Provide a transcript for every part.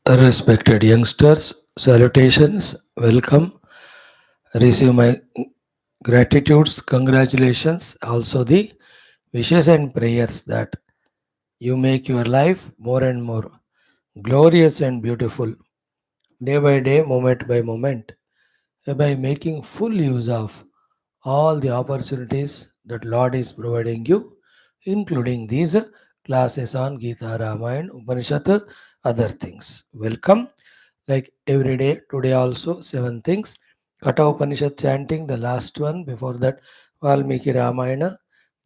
Respected youngsters, salutations, welcome. Receive my gratitudes, congratulations, also the wishes and prayers that you make your life more and more glorious and beautiful, day by day, moment by moment, by making full use of all the opportunities that Lord is providing you, including these classes on Geetha, Ramayana, Upanishad, other things. Welcome. Like every day, today also, seven things. Katha Upanishad chanting, the last one. Before that, Valmiki Ramayana,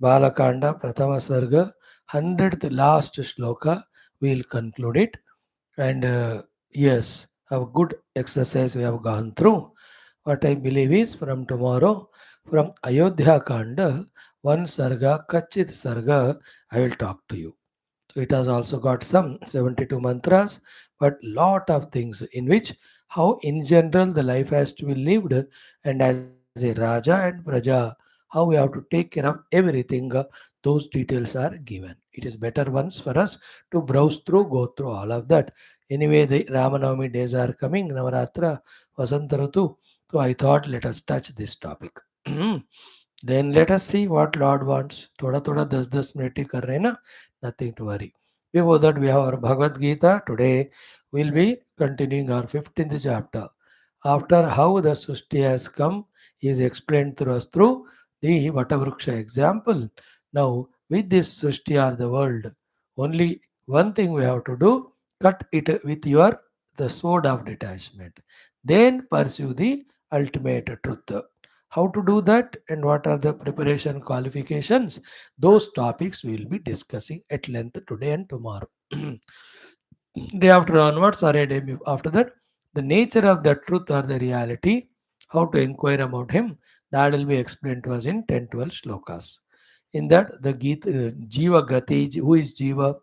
Balakanda, Prathama Sarga, 100th last shloka. We'll conclude it. And yes, a good exercise we have gone through. What I believe is from tomorrow, from Ayodhya Kanda, one Sarga, Kachit Sarga, I will talk to you. So it has also got some 72 mantras, but lot of things in which how in general the life has to be lived, and as a Raja and Praja, how we have to take care of everything. Those details are given. It is better once for us to browse through, go through all of that. Anyway, the Ramanavami days are coming, Navaratra, Vasanta Ratu. So I thought let us touch this topic. Then let us see what Lord wants. Thoda thoda 10 minute kar rahe na, nothing to worry. Before that, we have our Bhagavad Gita. Today, we'll be continuing our 15th chapter. After how the Sushti has come, is explained through us through the Vatavruksha example. Now, with this Sushti or the world, only one thing we have to do, cut it with your the sword of detachment. Then pursue the ultimate truth. How to do that and what are the preparation qualifications? Those topics we will be discussing at length today and tomorrow. Day after onwards or a day after that, the nature of the truth or the reality, how to inquire about him, that will be explained to us in 10 12 shlokas. In that, the Jiva Gati, who is Jiva,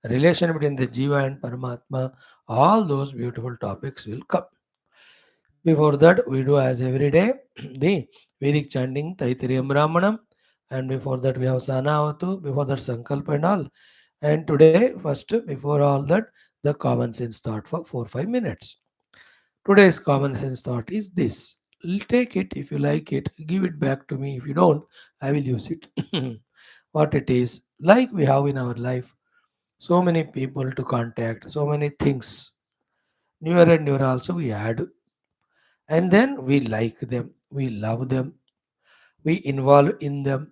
relation between the Jiva and Paramatma, all those beautiful topics will come. Before that, we do as every day the Vedic chanting Taittiriya Brahmanam, and before that, we have Sanavatu, before that, Sankalpa and all. And today, first, before all that, the common sense thought for 4 5 minutes. Today's common sense thought is this. Take it if you like it, give it back to me. If you don't, I will use it. What it is, like we have in our life, so many people to contact, so many things. Newer and newer also we add, and then we like them, we love them, we involve in them,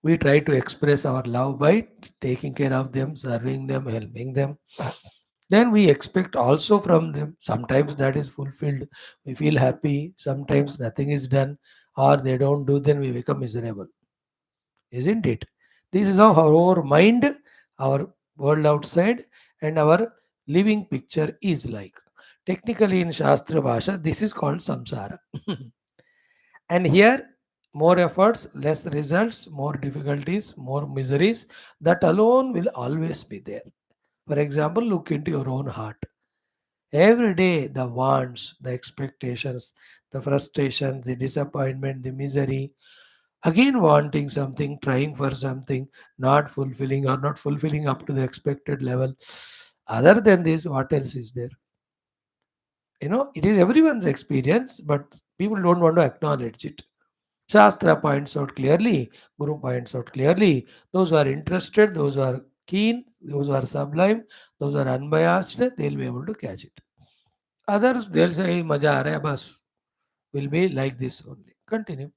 we try to express our love by taking care of them, serving them, helping them. Then we expect also from them. Sometimes that is fulfilled, we feel happy. Sometimes nothing is done, or they don't do, then we become miserable, isn't it? This is how our mind, our world outside, and our living picture is like. Technically in Shastra Bhasha, this is called samsara. And here, more efforts, less results, more difficulties, more miseries, that alone will always be there. For example, look into your own heart. Every day, the wants, the expectations, the frustrations, the disappointment, the misery, again wanting something, trying for something, not fulfilling or not fulfilling up to the expected level. Other than this, what else is there? It is everyone's experience, but people don't want to acknowledge it. Shastra points out clearly, Guru points out clearly. Those who are interested, those who are keen, those who are sublime, those who are unbiased, they'll be able to catch it. Others, they'll say, Maja aa raha hai, bas, will be like this only. Continue.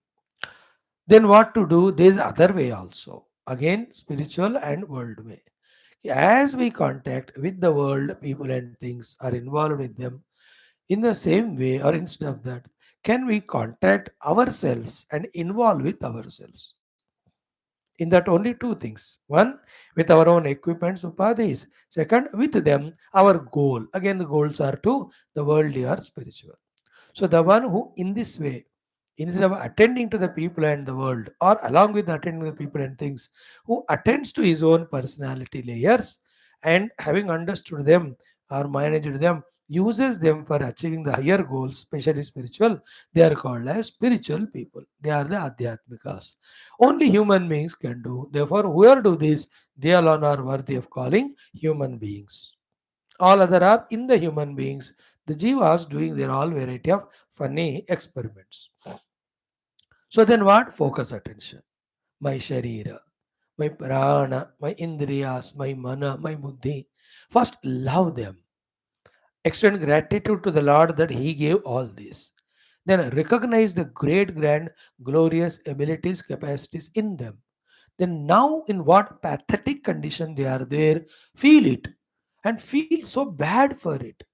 Then what to do? There's other way also. Again, spiritual and world way. As we contact with the world, people and things are involved with them in the same way, or instead of that, can we contact ourselves and involve with ourselves? In that, only two things. One, with our own equipments, upadhis. Second, with them, our goal. Again, the goals are two, the worldly or spiritual. So the one who in this way, instead of attending to the people and the world, or along with attending to the people and things, who attends to his own personality layers and having understood them or managed them, uses them for achieving the higher goals, especially spiritual, they are called as spiritual people. They are the Adhyatmikas. Only human beings can do. Therefore, whoever do this, they alone are worthy of calling human beings. All other are in the human beings. The jivas doing their all variety of funny experiments. So then what? Focus attention. My sharira, my prana, my indriyas, my mana, my buddhi. First love them. Extend gratitude to the Lord that He gave all this. Then recognize the great, grand, glorious abilities, capacities in them. Then now in what pathetic condition they are there, feel it and feel so bad for it.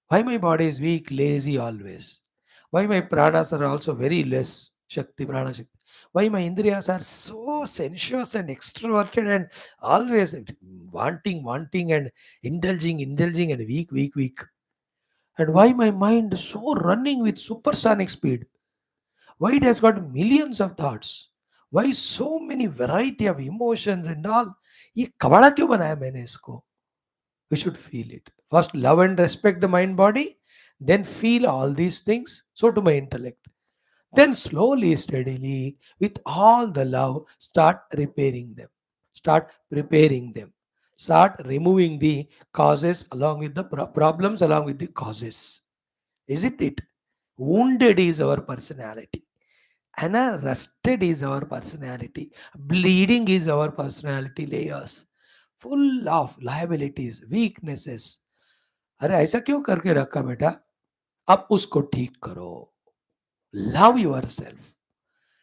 Why my body is weak, lazy always? Why my pranas are also very less Shakti, Prana Shakti? Why my Indriyas are so sensuous and extroverted and always wanting and indulging and weak? And why my mind is so running with supersonic speed? Why it has got millions of thoughts? Why so many variety of emotions and all? ये कबाड़ा क्यों बनाया मैंने इसको? We should feel it. First, love and respect the mind body, then feel all these things. So to my intellect. Then slowly, steadily, with all the love, start repairing them. Start preparing them. Start removing the causes along with the problems along with the causes. Isn't it? Wounded is our personality. Rusted is our personality. Bleeding is our personality layers. Full of liabilities, weaknesses. अरे ऐसा क्यों करके रखा बेटा? अब उसको ठीक करो. Love yourself.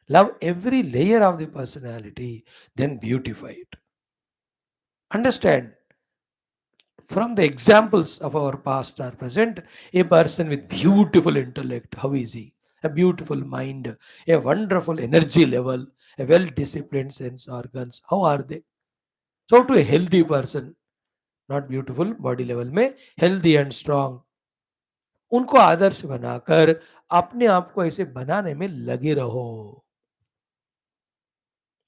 Love every layer of the personality, then beautify it. Understand, from the examples of our past or present, a person with beautiful intellect, how is he? A beautiful mind, a wonderful energy level, a well disciplined sense organs, how are they? So, to a healthy person, not beautiful body level में healthy and strong, उनको आदर्श बनाकर अपने आप को ऐसे बनाने में लगे रहो.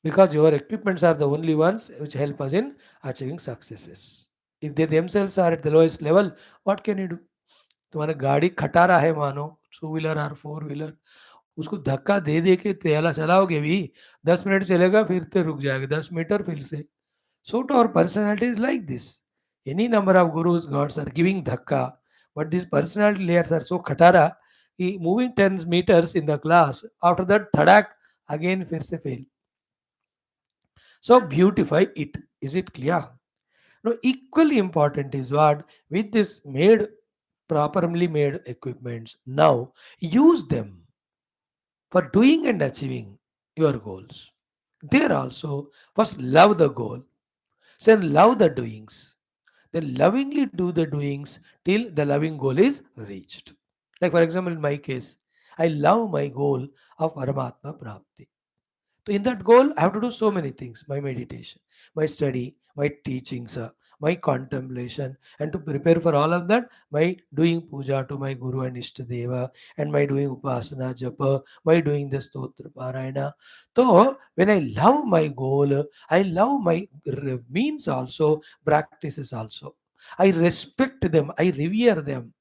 Because your equipments are the only ones which help us in achieving successes. If they themselves are at the lowest level, what can you do? तुम्हारा गाड़ी खटारा है मानो, टू व्हीलर और फोर व्हीलर, उसको धक्का दे दे के तेला चलाओगे भी, 10 मिनट चलेगा फिर तो रुक जाएगा, 10 मीटर फिर से. So to our personality is like this. Any number of gurus, gods are giving dhakka, but these personality layers are so khatara, moving 10 meters in the class, after that thadak, again फिर से fail. So beautify it. Is it clear? Now equally important is what, with this made, properly made equipments, now use them for doing and achieving your goals. There also, first love the goal, then love the doings, then lovingly do the doings till the loving goal is reached. Like for example, in my case, I love my goal of Paramatma Prapti. So in that goal, I have to do so many things: my meditation, my study, my teachings, my contemplation, and to prepare for all of that, my doing puja to my Guru and Ishtadeva, and my doing upasana japa, my doing the stotra parayana. So when I love my goal, I love my means also, practices also. I respect them, I revere them,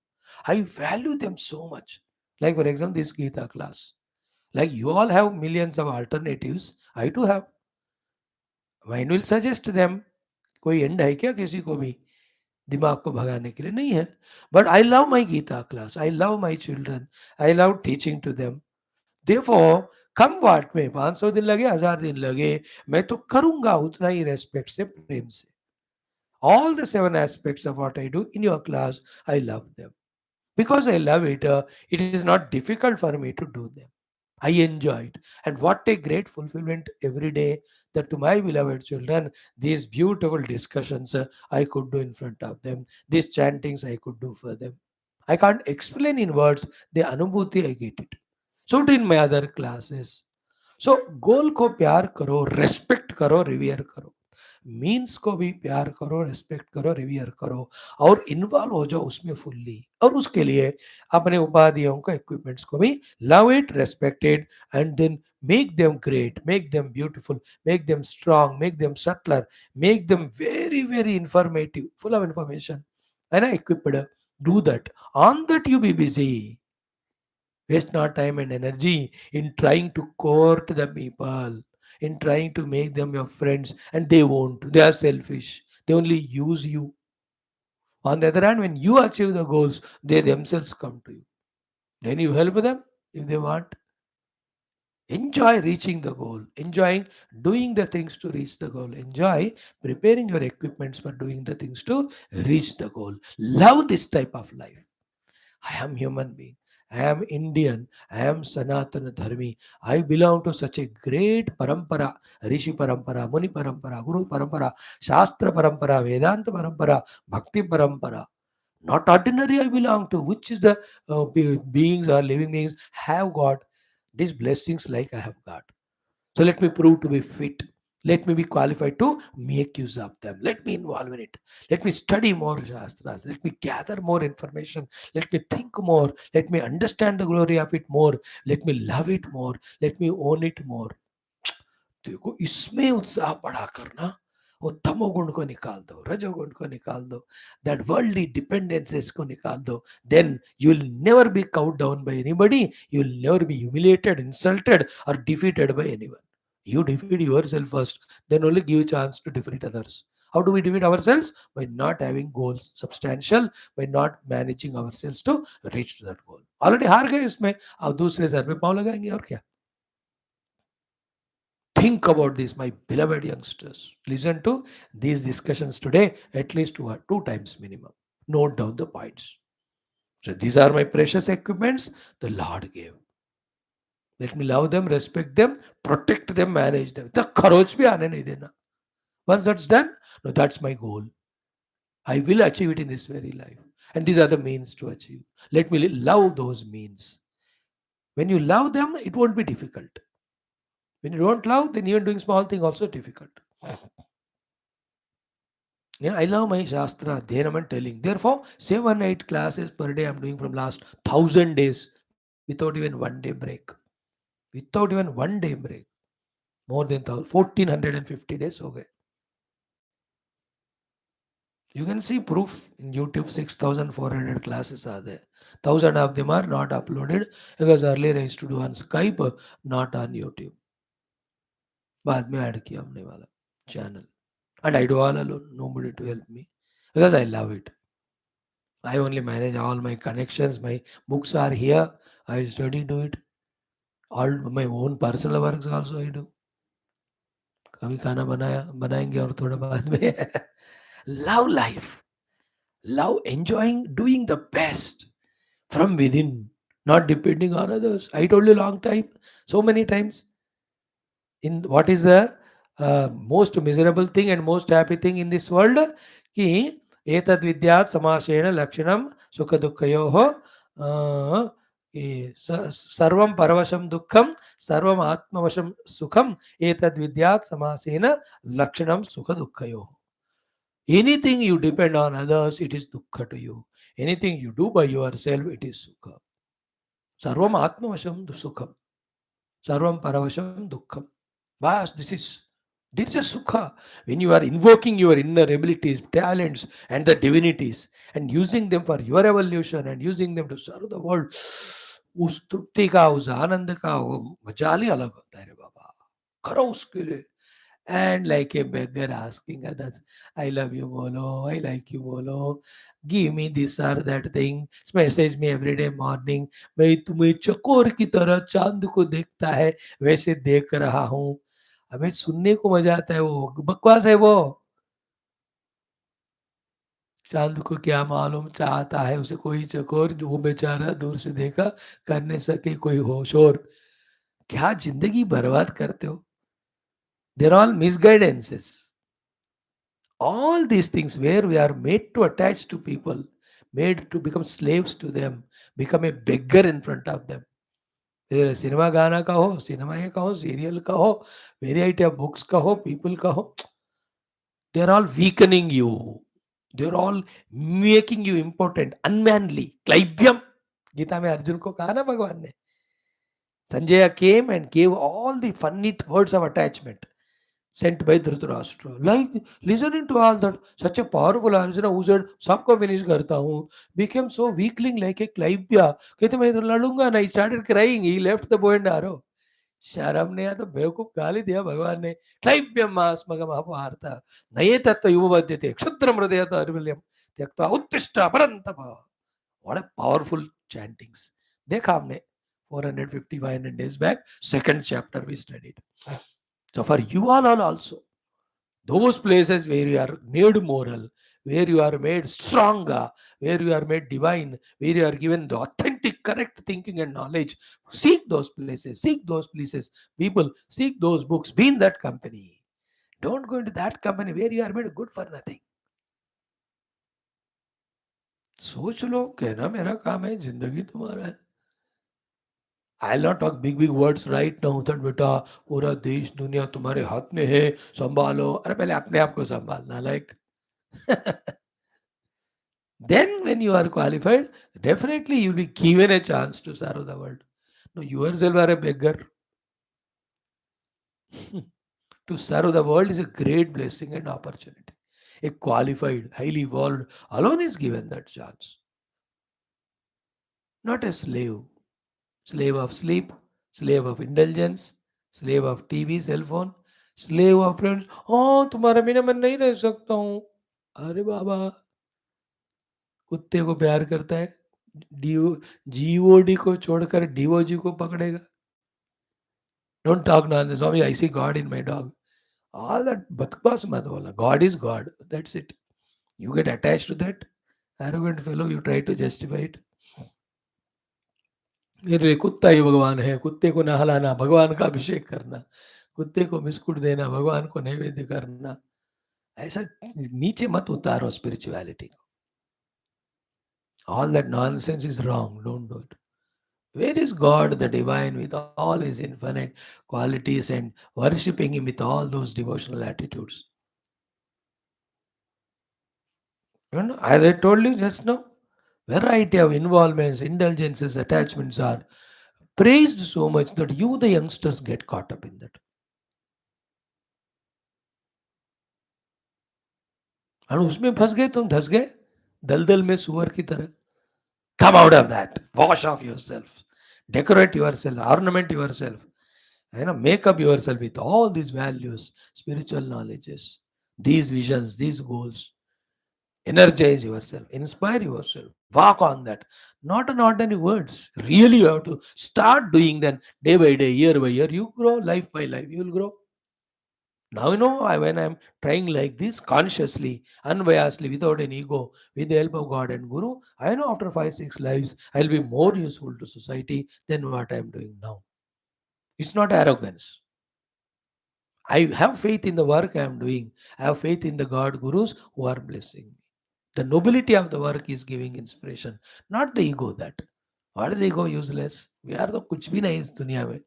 I value them so much. Like for example, this Geetha class. Like you all have millions of alternatives, I too have. Mind will suggest them. कोई and है क्या किसी को भी दिमाग को भगाने के लिए? नहीं है. But I love my Gita class, I love my children, I love teaching to them. Therefore come what में 500 दिन लगे, 1000 दिन लगे, मैं तो करूंगा उतना ही रेस्पेक्ट से, प्रेम से. All the 7 aspects of what I do in your class, I love them. Because I love it, it is not difficult for me to do them. I enjoy it. And what a great fulfillment every day that to my beloved children, these beautiful discussions I could do in front of them, these chantings I could do for them. I can't explain in words the anubhuti I get it. So too in my other classes. So गोल को प्यार करो, respect करो, रिवियर करो. Means को भी प्यार करो, respect करो, रिवियर करो और इन्वॉल्व हो जाओ उसमें फुल्ली. और उसके लिए अपने उपाधियों को, इक्विपमेंट्स को भी love it, respect it, and then make them great, make them beautiful, make them strong, make them subtler, make them very very informative, full of information, है ना, equipped. Do that. On that you be busy. Waste not time and energy in trying to court the people, in trying to make them your friends, and they won't. They are selfish. They only use you. On the other hand, when you achieve the goals, they themselves come to you. Then you help them if they want. Enjoy reaching the goal, enjoying doing the things to reach the goal, enjoy preparing your equipments for doing the things to reach the goal. Love this type of life. I am human being. I am Indian. I am Sanatana Dharmi. I belong to such a great parampara, Rishi parampara, Muni parampara, Guru parampara, Shastra parampara, Vedanta parampara, Bhakti parampara. Not ordinary I belong to, which is the beings or living beings have got these blessings like I have got. So let me prove to be fit. Let me be qualified to make use of them. Let me involve in it. Let me study more Shastras. Let me gather more information. Let me think more. Let me understand the glory of it more. Let me love it more. Let me own it more. देखो इसमें उत्साह बढ़ा करना वो तमोगुण को निकाल दो रजोगुण को निकाल दो दैट वर्ल्डली डिपेंडेंसेस को निकाल दो then you will never be caught down by anybody you will never be humiliated insulted और defeated by anyone you defeat yourself first then only give a chance to defeat others. How do we defeat ourselves? By not having goals substantial, by not managing ourselves to reach to that goal. Already हार गए इसमें अब दूसरे sir पे पाँव लगाएंगे और क्या. Think about this, my beloved youngsters. Listen to these discussions today at least two times minimum. Note down the points. So these are my precious equipments the Lord gave. Let me love them, respect them, protect them, manage them. The kharoj bhi aane nahi dena. Once that's done, no, that's my goal. I will achieve it in this very life. And these are the means to achieve. Let me love those means. When you love them, it won't be difficult. When you don't love, then even doing small thing also difficult. I love my Shastra, Dhyanam and telling. Therefore, 7, 8 classes per day I'm doing from last 1,000 days without even one day break. Without even one day break. More than 1,450 days. Okay. You can see proof in YouTube 6,400 classes are there. 1,000 of them are not uploaded because earlier I used to do on Skype, not on YouTube. बाद में add किया हमने वाला channel. And I do all alone. Nobody to help me because I love it. I only manage all my connections. My books are here. I study do it. All my own personal works also I do. कभी खाना बनाएंगे और थोड़ा बाद में love life, love enjoying doing the best from within, not depending on others. I told you long time, so many times. In what is the most miserable thing and most happy thing in this world कि एतद् विद्यात् समासेन लक्षणं सुख दुःखयोः सर्वं परवशं दुःखं सर्वम् आत्मवशं सुखम एतद् विद्यात् समासेन लक्षणं सुख दुःखयोः. Anything you depend on others, it is dukkha to you. Anything you do by yourself, it is sukha. Sarvam atmavasham sukham. Sarvam paravasham dukkam. Bas, there is a sukha. When you are invoking your inner abilities, talents, and the divinities, and using them for your evolution and using them to serve the world, उस तृप्ति का उस आनंद का वो मजा ही अलग होता है रे बाबा. करो उसके लिए. And like a beggar asking others, I love you, bolo, I like you, bolo, give me this or that thing, message me every day morning, मैं तुम्हें चकोर की तरह चांद को देखता है वैसे देख रहा हूँ. हमें सुनने को मजा आता है, वो बकवास है वो. चांद को क्या मालूम चाहता है उसे कोई चकोर, जो वो बेचारा दूर से देखा कर नहीं सके कोई होश और. क्या जिंदगी बर्बाद करते हो. They're all misguidances. All these things where we are made to attach to people, made to become slaves to them, become a beggar in front of them. Whether cinema गाना का हो, सिनेमा का हो, सीरियल का हो, variety of books का हो, people का हो, they are all weakening you. They are all making you important, unmanly, क्लैब्यम. Gita में अर्जुन को कहा ना भगवान ने. Sanjaya came and gave all the funny words of attachment. sent by Dhritarashtra. Like listening to all that, such a powerful Arjuna who said, "Sabko finish karta hu," became so weakling like a Clivya. कहते मैं लड़ूंगा नहीं. Started crying. He left the bow and arrow. शर्म नहीं आया तो बेवकूफ गाली दिया भगवान ने. क्लैप्यमास्मगम अपहारता नये तत्व युवबध्यते क्षुद्रम हृदय दौर्बल्यम त्यक्त्वा उत्तिष्ठ परन्तप. What a powerful chantings. देखा हमने 450 500 days back, second chapter we studied. So for you all also, those places where you are made moral, where you are made stronger, where you are made divine, where you are given the authentic, correct thinking and knowledge, seek those places, seek those places, people, seek those books, be in that company. Don't go into that company where you are made good for nothing. सोच लो, कहना मेरा काम है, जिंदगी तुम्हारा है. I'll not talk big words right now that बेटा पूरा देश दुनिया तुम्हारे हाथ में है, संभालो. अरे पहले अपने आप को संभालना. Like then when you are qualified, definitely you'll be given a chance to serve the world. No, yourself are a beggar. To serve the world is a great blessing and opportunity. A qualified, highly evolved alone is given that chance. Not a slave. Slave of sleep, slave of indulgence, slave of TV, cell phone, slave of friends. Oh, तुम्हारा बिना मैं नहीं रह सकता हूँ. अरे बाबा, कुत्ते को प्यार करता है, जीओडी को छोड़कर डीओजी को पकड़ेगा. Don't talk nonsense. Swami, I see God in my dog. All that bakwas mat bola. God is God. That's it. You get attached to that arrogant fellow, you try to justify it. मेरे लिए कुत्ता ही भगवान है. कुत्ते को नहलाना, भगवान का अभिषेक करना, कुत्ते को बिस्कुट देना, भगवान को नैवेद्य करना. ऐसा नीचे मत उतारो स्पिरिचुअलिटी को. All that nonsense is wrong. Don't do it. Where is God, the divine, with all his infinite qualities and worshipping him with all those devotional attitudes? You know, as I told you just now, variety of involvements, indulgences, attachments are praised so much that you, the youngsters, get caught up in that. और उसमें फंस गए, तुम धस गए दलदल में सुअर की तरह. Come out of that. Wash off yourself. Decorate yourself. Ornament yourself. Make up yourself with all these values, spiritual knowledges, these visions, these goals. Energize yourself. Inspire yourself. Walk on that. Not an ordinary words. Really, you have to start doing that day by day, year by year. You grow, life by life. You will grow. Now, when I'm trying like this consciously, unbiasedly, without an ego, with the help of God and Guru, I know after 5-6 lives, I'll be more useful to society than what I'm doing now. It's not arrogance. I have faith in the work I am doing. I have faith in the God Gurus who are blessing me. The nobility of the work is giving inspiration, not the ego that. What is ego? Useless. We are the kuch bhi nahi is duniya mein.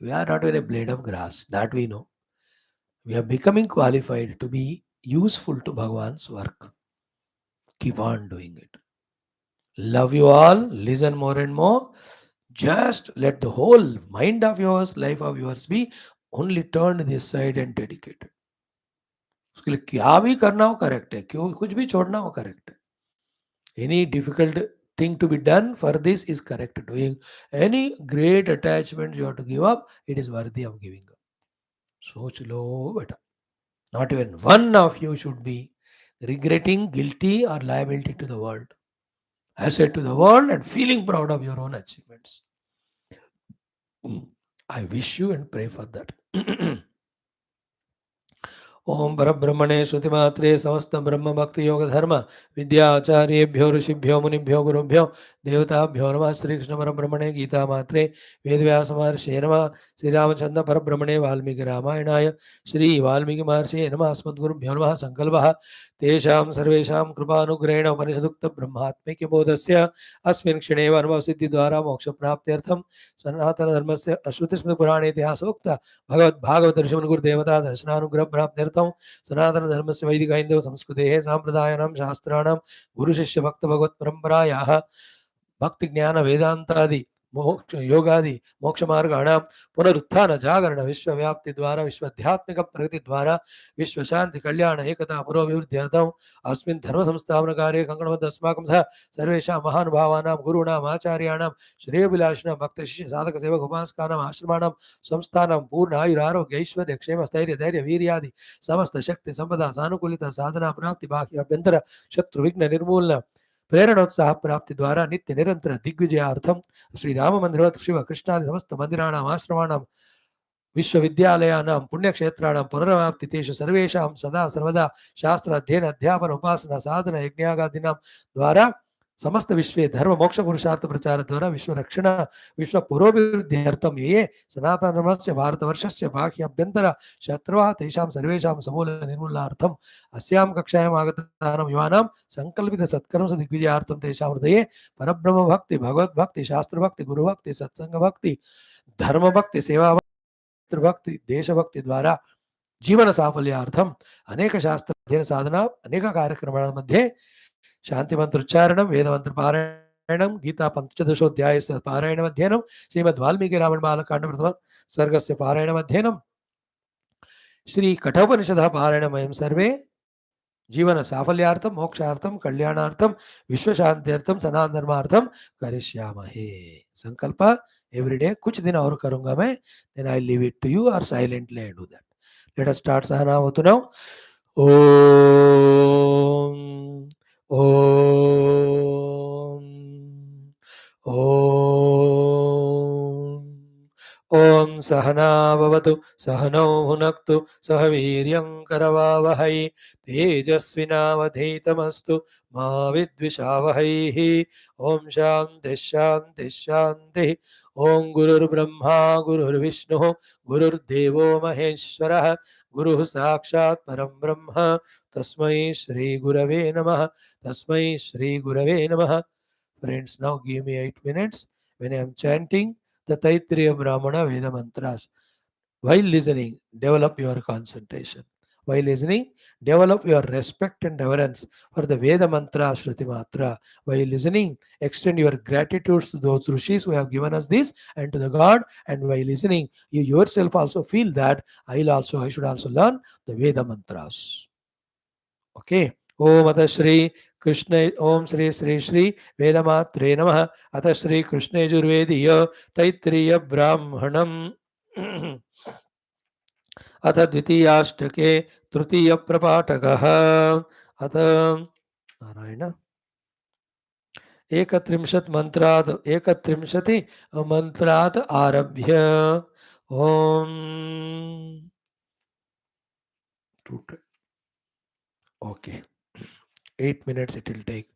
We are not even a blade of grass. That we know. We are becoming qualified to be useful to Bhagwan's work. Keep on doing it. Love you all. Listen more and more. Just let the whole mind of yours, life of yours be only turned this side and dedicated. उसके लिए क्या भी करना हो correct है, क्यों कुछ भी छोड़ना हो करेक्ट है. Any difficult thing to be done for this is correct. Doing any great attachment you have to give up, it is worthy of giving up. सोच लो बेटा. Not even one of you should be regretting, guilty, or liability to the world. Asset to the world and feeling proud of your own achievements. I wish you and pray for that. ओम परब्रह्मणे श्रुतिमात्रे समस्त ब्रह्म भक्ति योग धर्म विद्याचार्येभ्यो ऋषिभ्यो मुनिभ्यो गुरुभ्यो देवताभ्यो नमः. श्री कृष्ण परब्रह्मणे गीता मात्रे वेदव्यास महर्षे नमः. श्री रामचंद्र परब्रह्मणे वाल्मीकि रामायणाय श्री वाल्मीकि महर्षे नमः. अस्मद्गुरुभ्यो नमः. संकल्पः तेषां सर्वेषां कृपानुग्रहेण उपनिषदुक्त ब्रह्मात्मैक्य बोधस्य अस्मिन् क्षणे अनुभवसिद्धिद्वारा मोक्षप्राप्त्यर्थं सनातनधर्मस्य श्रुतिस्मृतिपुराणे इतिहासोक्त भगवद्भागवत ऋषिमुनिगुरुदेवता दर्शनानुग्रह प्राप्त्यर्थं सनातनधर्मस्य वैदिक हिन्दू संस्कृतेः साम्प्रदायानां शास्त्राणां गुरुशिष्य भक्त भगवत् परम्परायाः भक्ति ज्ञान वेदांतादि मोक्ष योगादि मोक्ष मार्गाणां पुनरुत्थान जागरण विश्वव्याप्ति द्वारा विश्वाध्यात्मिक प्रगति द्वारा विश्व शांति कल्याण एकता पुरोभिवृद्ध्यर्थम् अस्मिन् धर्म संस्थापन कार्ये कंकणबद्ध अस्माकं सह सर्वेषां महानुभावानां गुरूणाम् आचार्याणां श्रेयोभिलाषिणां भक्त शिष्य साधक सेवक उपासकानाम् आश्रमाणां संस्थानां पूर्ण आयुरारोग्य ऐश्वर्य क्षेम स्थैर्य धैर्य वीर्यादि समस्त शक्ति संपदा सानुकूलिता साधना प्राप्ति बाह्य अभ्यंतर शत्रु विघ्न निर्मूलन प्रेरणोत्साह प्राप्ति द्वारा नित्य निरंतर दिग्विजयार्थम श्री राम मंदिरवत् शिव कृष्णादि समस्त मंदिराणाम् आश्रमाणां विश्वविद्यालयानां पुण्यक्षेत्राणां पुनरावृत्ति तेषु सर्वेषां सदा सर्वदा शास्त्र अध्ययन अध्यापन उपासना साधन यज्ञागादीनां द्वारा समस्त विश्वे धर्म मोक्ष पुरुषार्थ प्रचार द्वारा विश्व रक्षण विश्व पुरोभिवृद्ध्यर्थं ये सनातन धर्मस्य भारतवर्षस्य बाह्य अभ्यन्तर शत्रुः तेषां सर्वेषां समूल निर्मूलनार्थम् अस्यां कक्षायाम् आगतानां युवानां संकल्पित सत्कर्म दिग्विजयार्थं तेषां हृदये परब्रह्म भक्ति भगवद्भक्ति शास्त्रभक्ति गुरुभक्ति सत्संग भक्ति धर्म भक्ति सेवा भक्ति देशभक्ति द्वारा जीवन साफल्यार्थम अनेक शास्त्र अध्ययन साधना अनेक कार्यक्रमांमध्ये शांति मंत्र उच्चारणं वेद मंत्र पारायणं गीता पंचदशोध्यायस्य पारायणम् अध्ययनं श्रीमद् वाल्मीकि रामायण बालकांड प्रथम सर्गस्य पारायणम् अध्ययनं श्री कठोपनिषदः पारायणं वयं सर्वे जीवन साफल्यार्थम मोक्षार्थम कल्याणार्थम विश्व शांत्यर्थम सनातन धर्मार्थम करिष्यामहे संकल्प एवरीडे कुछ दिन और करूंगा मैं then I leave it to you और silently I do that let us start सहना होतु नाउ ओम ओम ओम ओम सहना भवतु सहनौ भुनक्तु सह वीर्यं करवावहै तेजस्विनावधीतमस्तु मा विद्विषावहैः ओम शांति शांति शांति ओम गुरुर्ब्रह्मा गुरुर्विष्णुः गुरुर्देवो महेश्वरः गुरुः साक्षात् परं ब्रह्म तस्मै श्री गुरवे नमः तस्मै श्री गुरवे नमः Friends, now give me 8 minutes when I am chanting the Taittiriya Brahmana Veda mantras. While listening, develop your concentration. While listening, develop your respect and reverence for the Veda mantra Shruti Matra. While listening, extend your gratitude to those rishis who have given us this and to the God. And while listening, you yourself also feel that I should also learn the Veda mantras. Okay. ओम अथ श्री कृष्ण ओम श्री श्री श्री वेदमात्रे नमः अथ श्री कृष्ण यजुर्वेदीय तैत्तिरीय ब्राह्मणम् अथ द्वितीयाष्टके तृतीय प्रपाठकः अथ नारायण एकत्रिंशत् मंत्रात् आरभ्य ओम okay 8 minutes it will take.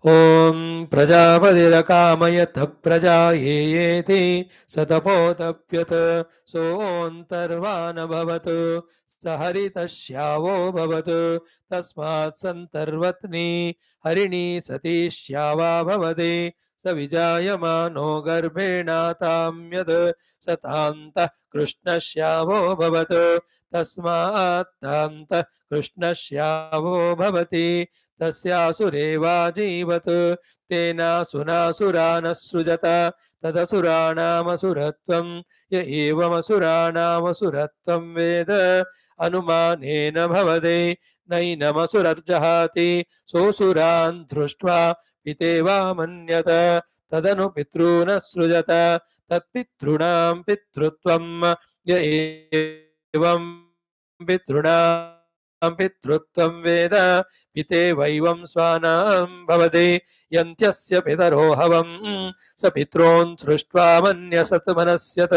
Om Prajapatirakāmayat prajāyēti satapotapyat soontarvāna bhavatu saharitashyavo bhavatu tasmāt santarvatni harini satīshyāvā bhavati savijāyamāno garbheṇātāmyat satāntah कृष्णश्यावो भवतु तस्मात् कृष्णश्यावो भवति तस्यासुरेवा जीवत् तेनासुनासुरान् सृजत तदसुराणामसुरत्वं य एवमसुराणामसुरत्वं वेद अनुमानेन भवते नैनमसुरर्जहाति सोऽसुरान् दृष्ट्वा पितेवा मन्यत तदनु पितॄन् सृजत तत्पितॄणां पितृत्वं य एवं पितॄणां पितृत्वं वेद पितेवैवं स्वानां भवति यन्त्यस्य पितरो हवं स पितॄन् सृष्ट्वा मन्यसत् मनस्यत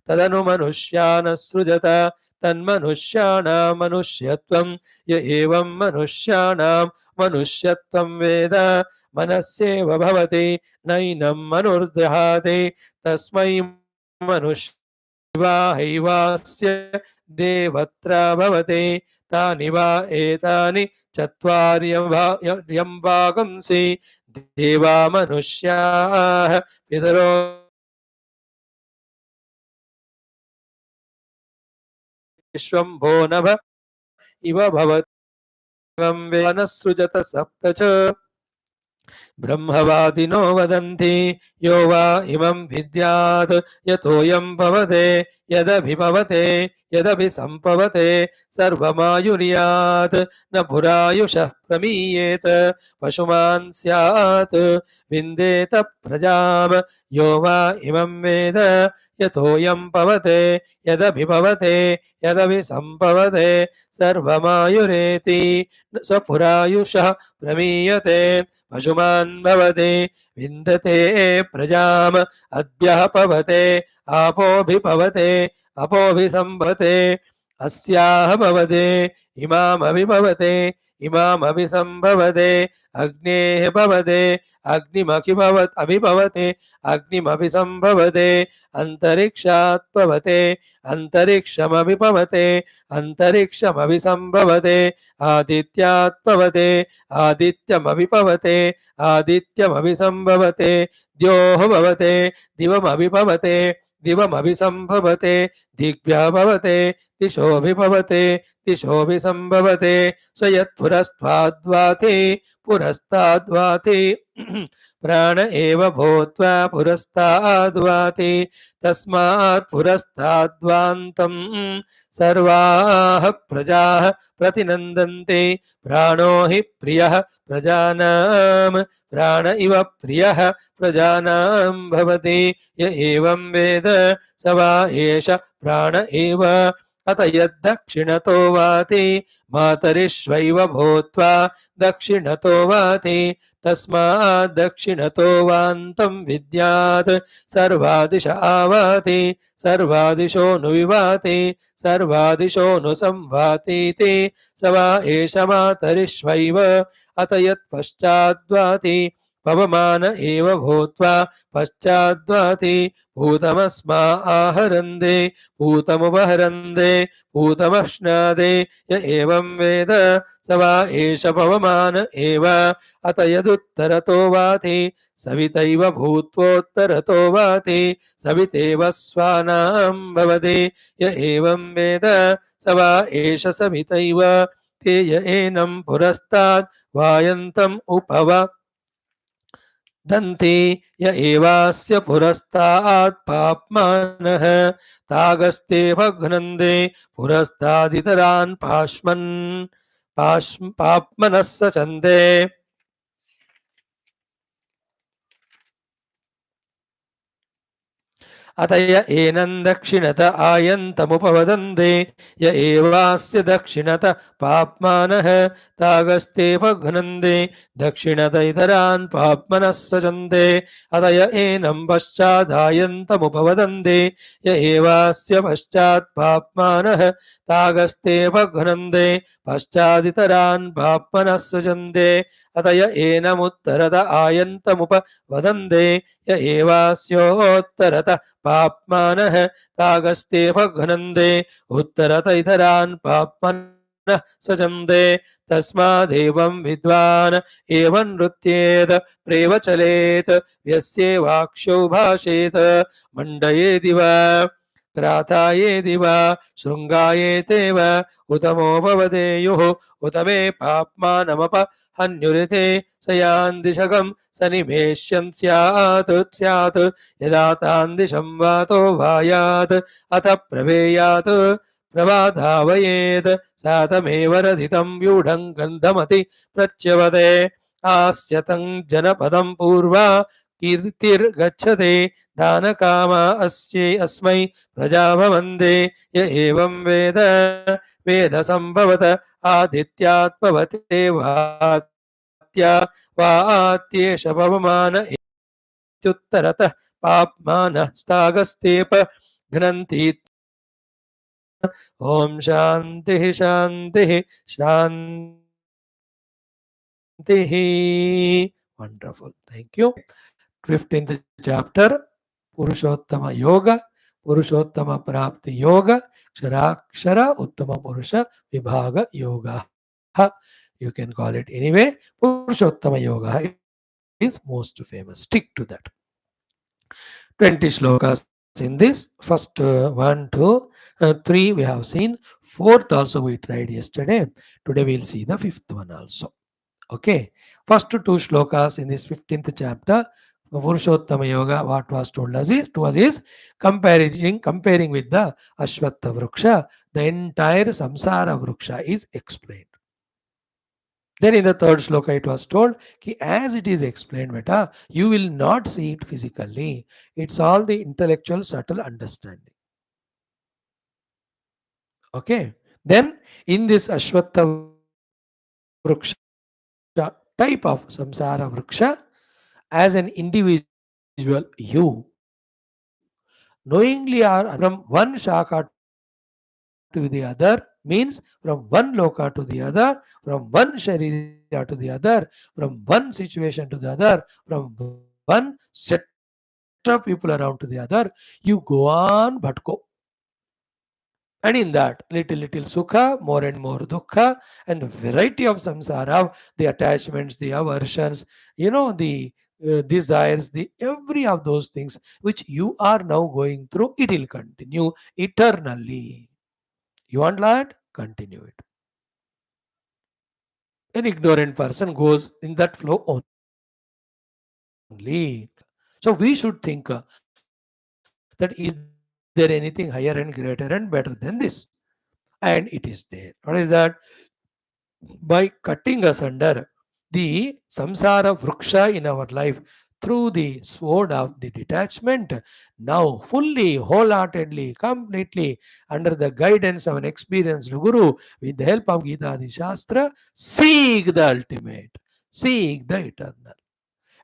तदनु मनुष्यान् सृजत तन्मनुष्याणां मनुष्यत्वं य एवं मनुष्याणां मनुष्यत्वं वेद मनस्येव भवति नैनं मनुर्दहाति तस्मै मनुष्यैवास्य देवत्रा भवति तानि वा एतानि चत्वार्यम्भागंसि देवा मनुष्याः पितरो विश्वम्भो नभ इव भवति वेनसृजत सप्त च ब्रह्मवादिनो वदन्ति यो वा इमं विद्यात् यतोऽयं भवते यदभिभवते यदभि सम्भवते सर्वमायुर्यात् न पुरायुषः प्रमीयेत पशुमान् स्यात् विन्देत प्रजाम् यो वा इमं वेद यतोऽयं भवते यदभिभवते यदभि सम्भवते सर्वमायुरेति स पुरायुषः प्रमीयते पशुमान् भवते विन्दते प्रजाम् अद्यः पवते आपोऽभिभवते अपोऽभिसम्भवते अस्याः भवते इमामभिभवते इमामभिसम्भवते अग्नेः भवते अग्निमभिभवते अग्निमभिसम्भवते अन्तरिक्षात् भवते अन्तरिक्षमभिभवते अन्तरिक्षमभिसम्भवते आदित्यात् भवते आदित्यमभिभवते आदित्यमभिसम्भवते द्योः भवते दिवमभिभवते दिवमभिसम्भवते दिग्भ्यः भवते दिशोऽभिभवते दिशोऽभिसम्भवते स यत्पुरस्त्वाद्वाति पुरस्ताद्वाति प्राण एव भूत्वा पुरस्ताद्वाति तस्मात् पुरस्ताद्वान्तं सर्वाः प्रजाः प्रतिनन्दन्ते प्राणो हि प्रियः प्रजानां प्राण इव प्रियः प्रजानां भवति य एवं वेद स वा एष प्राण एव अत यद्दक्षिणतो वाति मातरिष्वैव भूत्वा दक्षिणतो वाति तस्मात् दक्षिणतो वान्तं विद्यात् सर्वादिश आवाति सर्वादिशो नु विवाति सर्वादिशो नु संवातीति स वा एष मातरिष्वैव अत यत्पश्चाद्वाति पवमान एव भूत्वा पश्चाद्वाति भूतमस्मा आहरन्ते भूतमुपहरन्ते भूतमश्नादे य एवं वेद स वा एष पवमान एव अत यदुत्तरतो वाति सवितैव भूत्वोत्तरतो वाति सवितेव स्वानां भवति य एवं वेद स वा एष सवितैव ते य एनं पुरस्तात् वायन्तम् उपवदन्ति य एवास्य पुरस्तात् पाप्मानः तागस्ते भघ्नन्ते पुरस्तादितरान् पाप्मनः सचन्ते अत य एनं दक्षिणत आयन्तमुपवदन्ते य एवास्य दक्षिणत पाप्मानः तागस्ते भघ्नन्ते दक्षिणत इतरान् पाप्मनः सचन्ते अत य एनं पश्चादायन्तमुपवदन्ते य एवास्य पश्चात् पाप्मानः तागस्ते भघ्नन्ते पश्चादितरान् पाप्मनः सचन्ते अत य एनमुत्तरत आयन्तमुपवदन्ते य एवास्योत्तरत पाप्मानः तागस्ते भघ्नन्ते उत्तरत इतरान् पाप्मनः सचन्ते तस्मादेवं विद्वान् एवं नृत्येत प्रेवचलेत यस्येवाक्षौ भाषेत मण्डयेदिव क्रातायेदिव शृङ्गायेतेव उतमो भवदेयुः उत मे पाप्मानमपहन्युरिते स यान्दिशकं सनिवेश्यं स्यात् स्यात् यदा तान् दिशं वातो वायात् अथ प्रवेयात् प्रवाधावयेत् सातमेव रथितं व्यूढं गन्धमति प्रच्यवते आस्यतं जनपदं पूर्वा कीर्तिर्गच्छते दानकामा अस्मै प्रजा भवन्ते य एवं वेद वेदसम्भवत आदित्यात्पवते वात्या वात्येष पवमान इत्युत्तरतः पाप्मानः स्तागस्तेप घ्नन्ति ओम शान्तिः शान्तिः शान्तिः wonderful thank you 15th chapter पुरुषोत्तम योग पुरुषोत्तम प्राप्ति योग क्षराक्षर उत्तम पुरुष विभाग योग you can call it anyway purushottama yoga is most famous stick to that 20 shlokas in this first 1 2 3 we have seen fourth also we tried yesterday today we'll see the fifth one also Okay, first two shlokas in this 15th chapter, Purushottama Yoga, what was told us is to us is comparing with the Ashwattha Vriksha, the entire Samsara Vriksha is explained. Then in the third sloka it was told, ki as it is explained, beta, you will not see it physically. It's all the intellectual subtle understanding. Okay. Then in this Ashwattha Vriksha type of Samsara Vriksha, as an individual, you knowingly are from one shaka to the other, means from one loka to the other, from one sharira to the other, from one situation to the other, from one set of people around to the other, you go on bhatko. And in that, little sukha, more and more dukkha, and the variety of samsara, the attachments, the aversions, the desires, the every of those things which you are now going through, it will continue eternally. You want that? Continue it. An ignorant person goes in that flow only. So we should think that is there anything higher and greater and better than this? And it is there. What is that? By cutting us under the samsara vriksha in our life through the sword of the detachment, now fully, wholeheartedly, completely under the guidance of an experienced guru with the help of Gita Adi Shastra, seek the ultimate, seek the eternal.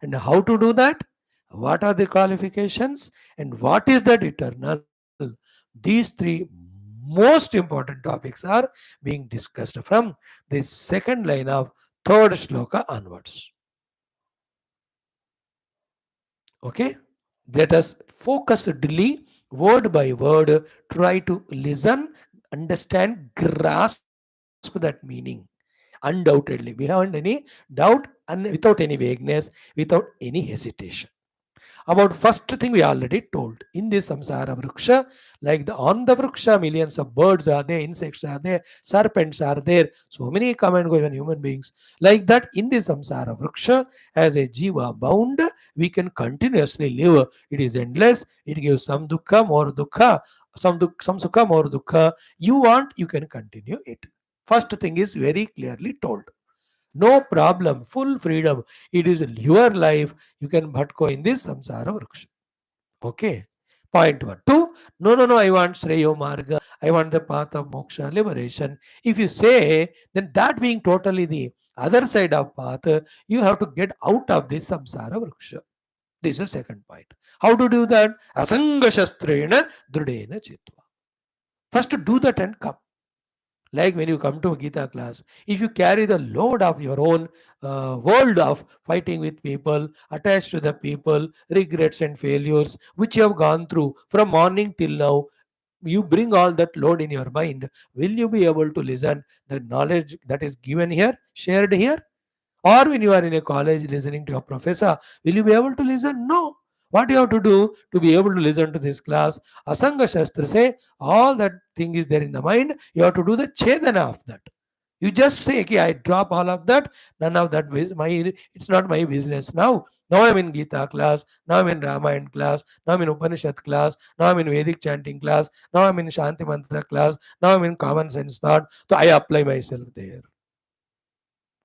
And how to do that? What are the qualifications and what is that eternal? These three most important topics are being discussed from the second line of third shloka onwards. Okay, let us focusedly, word by word, try to listen, understand, grasp that meaning. Undoubtedly, without any doubt and without any vagueness, without any hesitation. About first thing we already told. In this samsara vriksha, like the on the vriksha, millions of birds are there, insects are there, serpents are there, so many come and go, even human beings. Like that, in this samsara vriksha, as a jiva bound, we can continuously live. It is endless. It gives some dukkha, more dukkha, some sukha, more dukkha. You want, you can continue it. First thing is very clearly told. No problem, full freedom. It is your life. You can bhatko in this samsara vriksha. Okay. Point one. Two, no, I want Shreyo Marga. I want the path of moksha, liberation. If you say, then that being totally the other side of path, you have to get out of this samsara vriksha. This is the second point. How to do that? Asanga shastrena drudena chitva. First, do that and come. Like when you come to a Gita class, if you carry the load of your own world of fighting with people, attached to the people, regrets and failures, which you have gone through from morning till now, you bring all that load in your mind. Will you be able to listen the knowledge that is given here, shared here? Or when you are in a college listening to a professor, will you be able to listen? No. What you have to do to be able to listen to this class? Asanga Shastra say all that thing is there in the mind. You have to do the chedana of that. You just say, okay, I drop all of that. None of that is my. It's not my business now. Now I'm in Gita class. Now I'm in Ramayana class. Now I'm in Upanishad class. Now I'm in Vedic chanting class. Now I'm in Shanti Mantra class. Now I'm in common sense thought. So I apply myself there.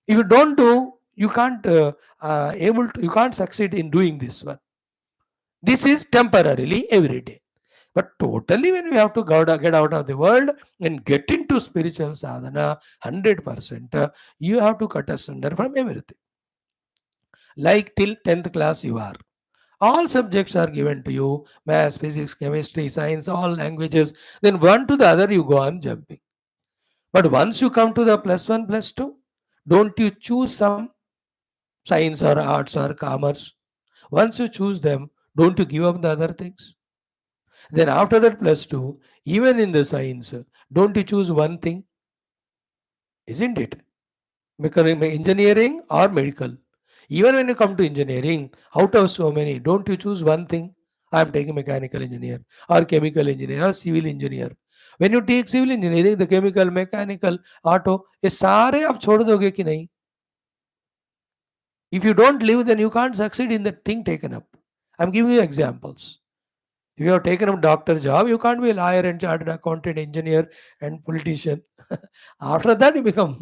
If you don't do, you can't you can't succeed in doing this one. This is temporarily every day. But totally, when we have to get out of the world and get into spiritual sadhana, 100%, you have to cut asunder from everything. Like till 10th class, you are. All subjects are given to you maths, physics, chemistry, science, all languages. Then one to the other, you go on jumping. But once you come to the plus one, plus two, don't you choose some science or arts or commerce? Once you choose them, don't you give up the other things? Then after that plus two, even in the science, don't you choose one thing? Isn't it? Engineering or medical. Even when you come to engineering, out of so many, don't you choose one thing? I am taking mechanical engineer or chemical engineer or civil engineer. When you take civil engineering, the chemical, mechanical, auto, ये सारे आप छोड़ दोगे कि नहीं? If you don't live, then you can't succeed in the thing taken up. I'm giving you examples. If you have taken up doctor job, you can't be a lawyer and chartered accountant, engineer, and politician. After that, you become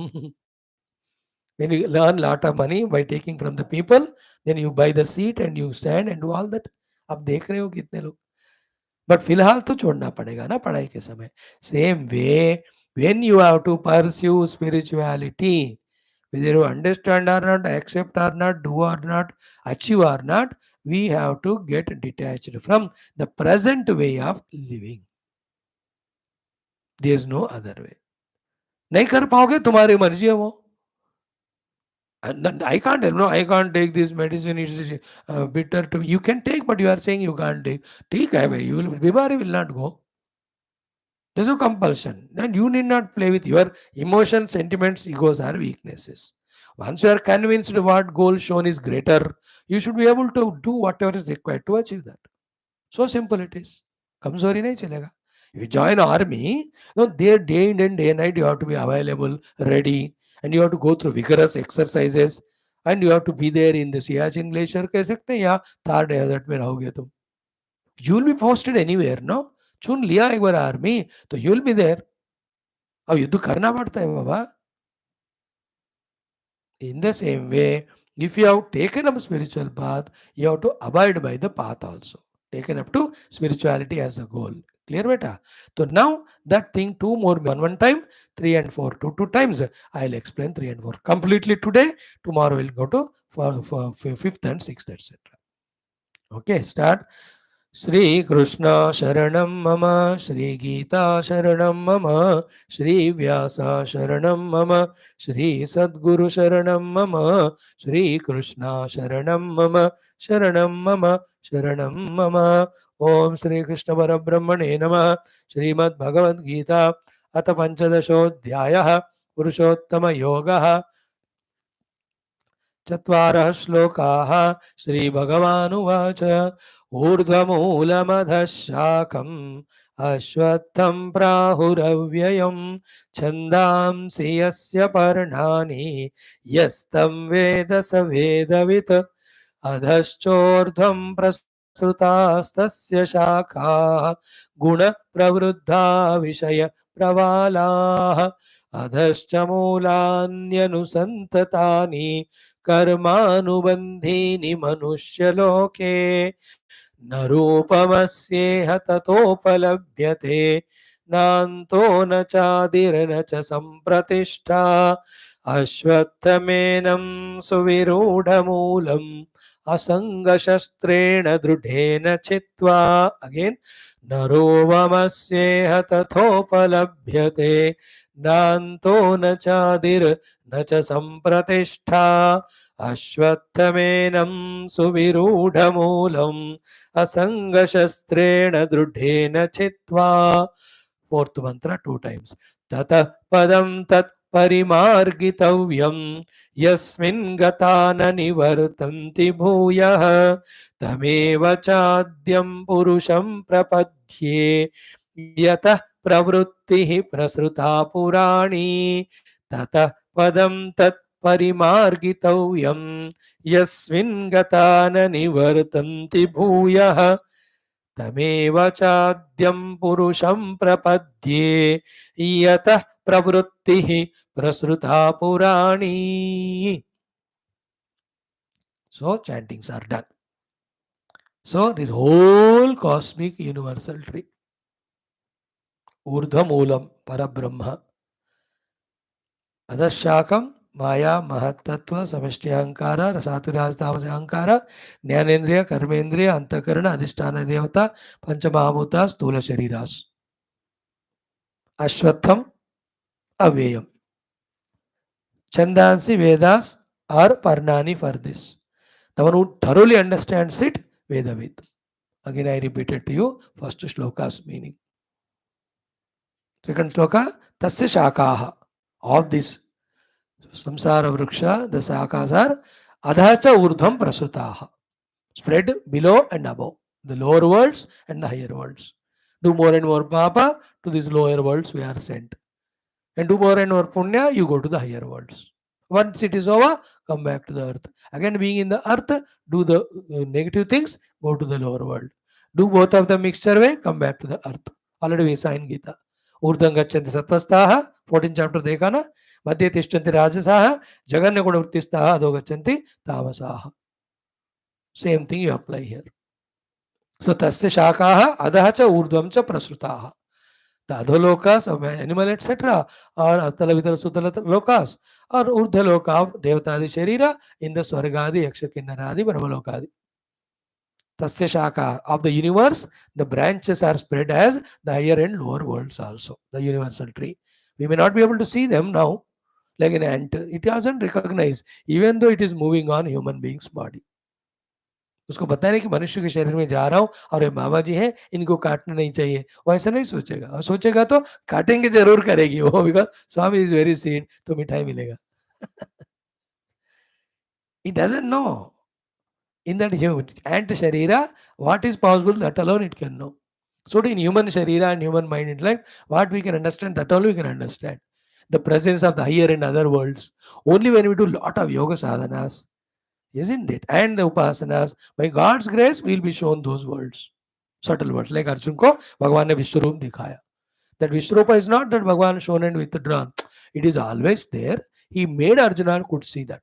when you learn lot of money by taking from the people, then you buy the seat and you stand and do all that. अब देख रहे हो कितने लोग. But फिलहाल तो छोड़ना पड़ेगा ना पढ़ाई के समय. Same way when you have to pursue spirituality, whether you understand or not, accept or not, do or not, achieve or not, we have to get detached from the present way of living. There is no other way. नहीं कर पाओगे, तुम्हारी मर्जी है वो. I can't, no, I can't take this medicine. It's bitter to me. You can take, but you are saying you can't take. ठीक है भाई, you will, बीमारी will not go. There's no compulsion. And you need not play with your emotions, sentiments, egos, or weaknesses. Once you are convinced what goal shown is greater, you should be able to do whatever is required to achieve that. So simple it is. कमजोरी नहीं चलेगा. If you join army, no, there day in and day and night you have to be available, ready, and you have to go through vigorous exercises, and you have to be there in the Siachen glacier. कह सकते हैं या Thar desert में रहोगे तुम. You will be posted anywhere, no? चुन लिया एक बार आर्मी तो you will be there. अब युद्ध करना पड़ता है बाबा. In the same way, if you have taken up spiritual path, you have to abide by the path also. Taken up to spirituality as a goal. Clear beta? So now that thing two more one time, 3 and 4 two times. I'll explain 3 and 4 completely today. Tomorrow we'll go to for fifth and sixth, etc. Okay, start. Shri Krishna शरणं मम, श्री गीता शरणं मम, श्री व्यास शरणं मम, श्री सद्गुरु शरणं मम, श्री कृष्ण शरणं मम, शरणं मम, शरणं मम. ओम श्री कृष्ण परब्रह्मणे नमः. श्रीमद् गीता अथ पंचदशोऽध्यायः पुरुषोत्तम योगः. चत्वारः श्लोकाः. श्रीभगवानुवाच ऊर्ध्वमूलमधः शाखम् अश्वत्थं प्राहुरव्ययम् छन्दांसि यस्य पर्णानि यस्तं वेद स वेदवित् अधश्चोर्ध्वं प्रसृतास्तस्य शाखाः गुणप्रवृद्धा विषयप्रवालाः अधश्च मूलान्यनुसन्ततानि कर्मानुबन्धीनि मनुष्यलोके न रूपमस्येह ततोपलभ्यते नान्तो न चादिर्न च सम्प्रतिष्ठा अश्वत्थमेनं सुविरूढमूलम् असङ्गशस्त्रेण दृढेन चित्वा. अगेन न रूपमस्येह तथोपलभ्यते नान्तो न चादिर्न च सम्प्रतिष्ठा अश्वत्थमेनं सुविरूढमूलम् असङ्गशस्त्रेण दृढेन चित्वा. फोर्थ मंत्र टू टाइम्स. ततः पदं तत् परिमार्गितव्यं यस्मिन् गता न निवर्तन्ति भूयः तमेव चाद्यं पुरुषं प्रपद्ये यतः प्रवृत्तिः प्रसृता पुराणी. ततः पदं तत् परिमार्गितव्यं यस्मिन् गता न निवर्तन्ति भूयः तमेव चाद्यं पुरुषं प्रपद्ये यतः प्रवृत्तिः प्रसृता पुराणी. So chantings are done. So this whole cosmic universal tree, ऊर्ध्वमूलं परब्रह्म, अधशाखम माया महत्तत्व समष्टि अहंकार रसातुरास्तामस अहंकार ज्ञानेन्द्रिय कर्मेंद्रिय अंतकरण अधिष्ठान देवता पंचमहाभूता स्थूल शरीरास. अश्वत्थम अव्ययम. Chandansi Vedas are Parnani for this. The one who thoroughly understands it, Vedavid. Again, I repeat it to you. First shloka's meaning. Second shloka, Tasya Shakaha. Of this Samsara Vriksha, the Shakas are Adhacha Urdhvam Prasutaha. Spread below and above. The lower worlds and the higher worlds. Do more and more Papa, to these lower worlds we are sent. And do more and more Punya, you go to the higher worlds. Once it is over, come back to the earth. Again, being in the earth, do the negative things, go to the lower world. Do both of the mixture way, come back to the earth. Already we saw in Geetha. ऊर्ध्वं गच्छन्ति सत्त्वस्थाः 14 chapter देखा ना मध्ये तिष्ठन्ति राजसाः जगन्यगुणवृत्तिस्थाः अधो गच्छन्ति तामसाः. Same thing you apply here. So tasya shakaah adha cha urdhvam cha prasrutaah. The adholokas of animal etc. or atala vitala sutala lokas or urdhaloka of devatadi sharira in the swargadi yakshakinnaradi brahmalokadi. Tasya shaka of the universe, the branches are spread as the higher and lower worlds also, the universal tree. We may not be able to see them now, like an ant. It doesn't recognize, even though it is moving on human being's body. उसको पता नहीं कि मनुष्य के शरीर में जा रहा हूँ और ये बाबा जी हैं, इनको काटना नहीं चाहिए, वो ऐसा नहीं सोचेगा, और सोचेगा तो काटेंगे जरूर करेगी वो, because Swami is very seed तो मिठाई मिलेगा. It doesn't know. In that ant sharira, what is possible, that alone it can know. So in human sharira and human mind intellect, what we can understand, that all we can understand. The presence of the higher and other worlds. Only when we do lot of yoga sadhanas, isn't it? And the upasanas, by God's grace, we'll be shown those worlds. Subtle words. Like Arjun ko, Bhagwan ne Vishwaroop dikhaya. That Vishwarupa is not that Bhagwan shown and withdrawn. It is always there. He made Arjuna could see that.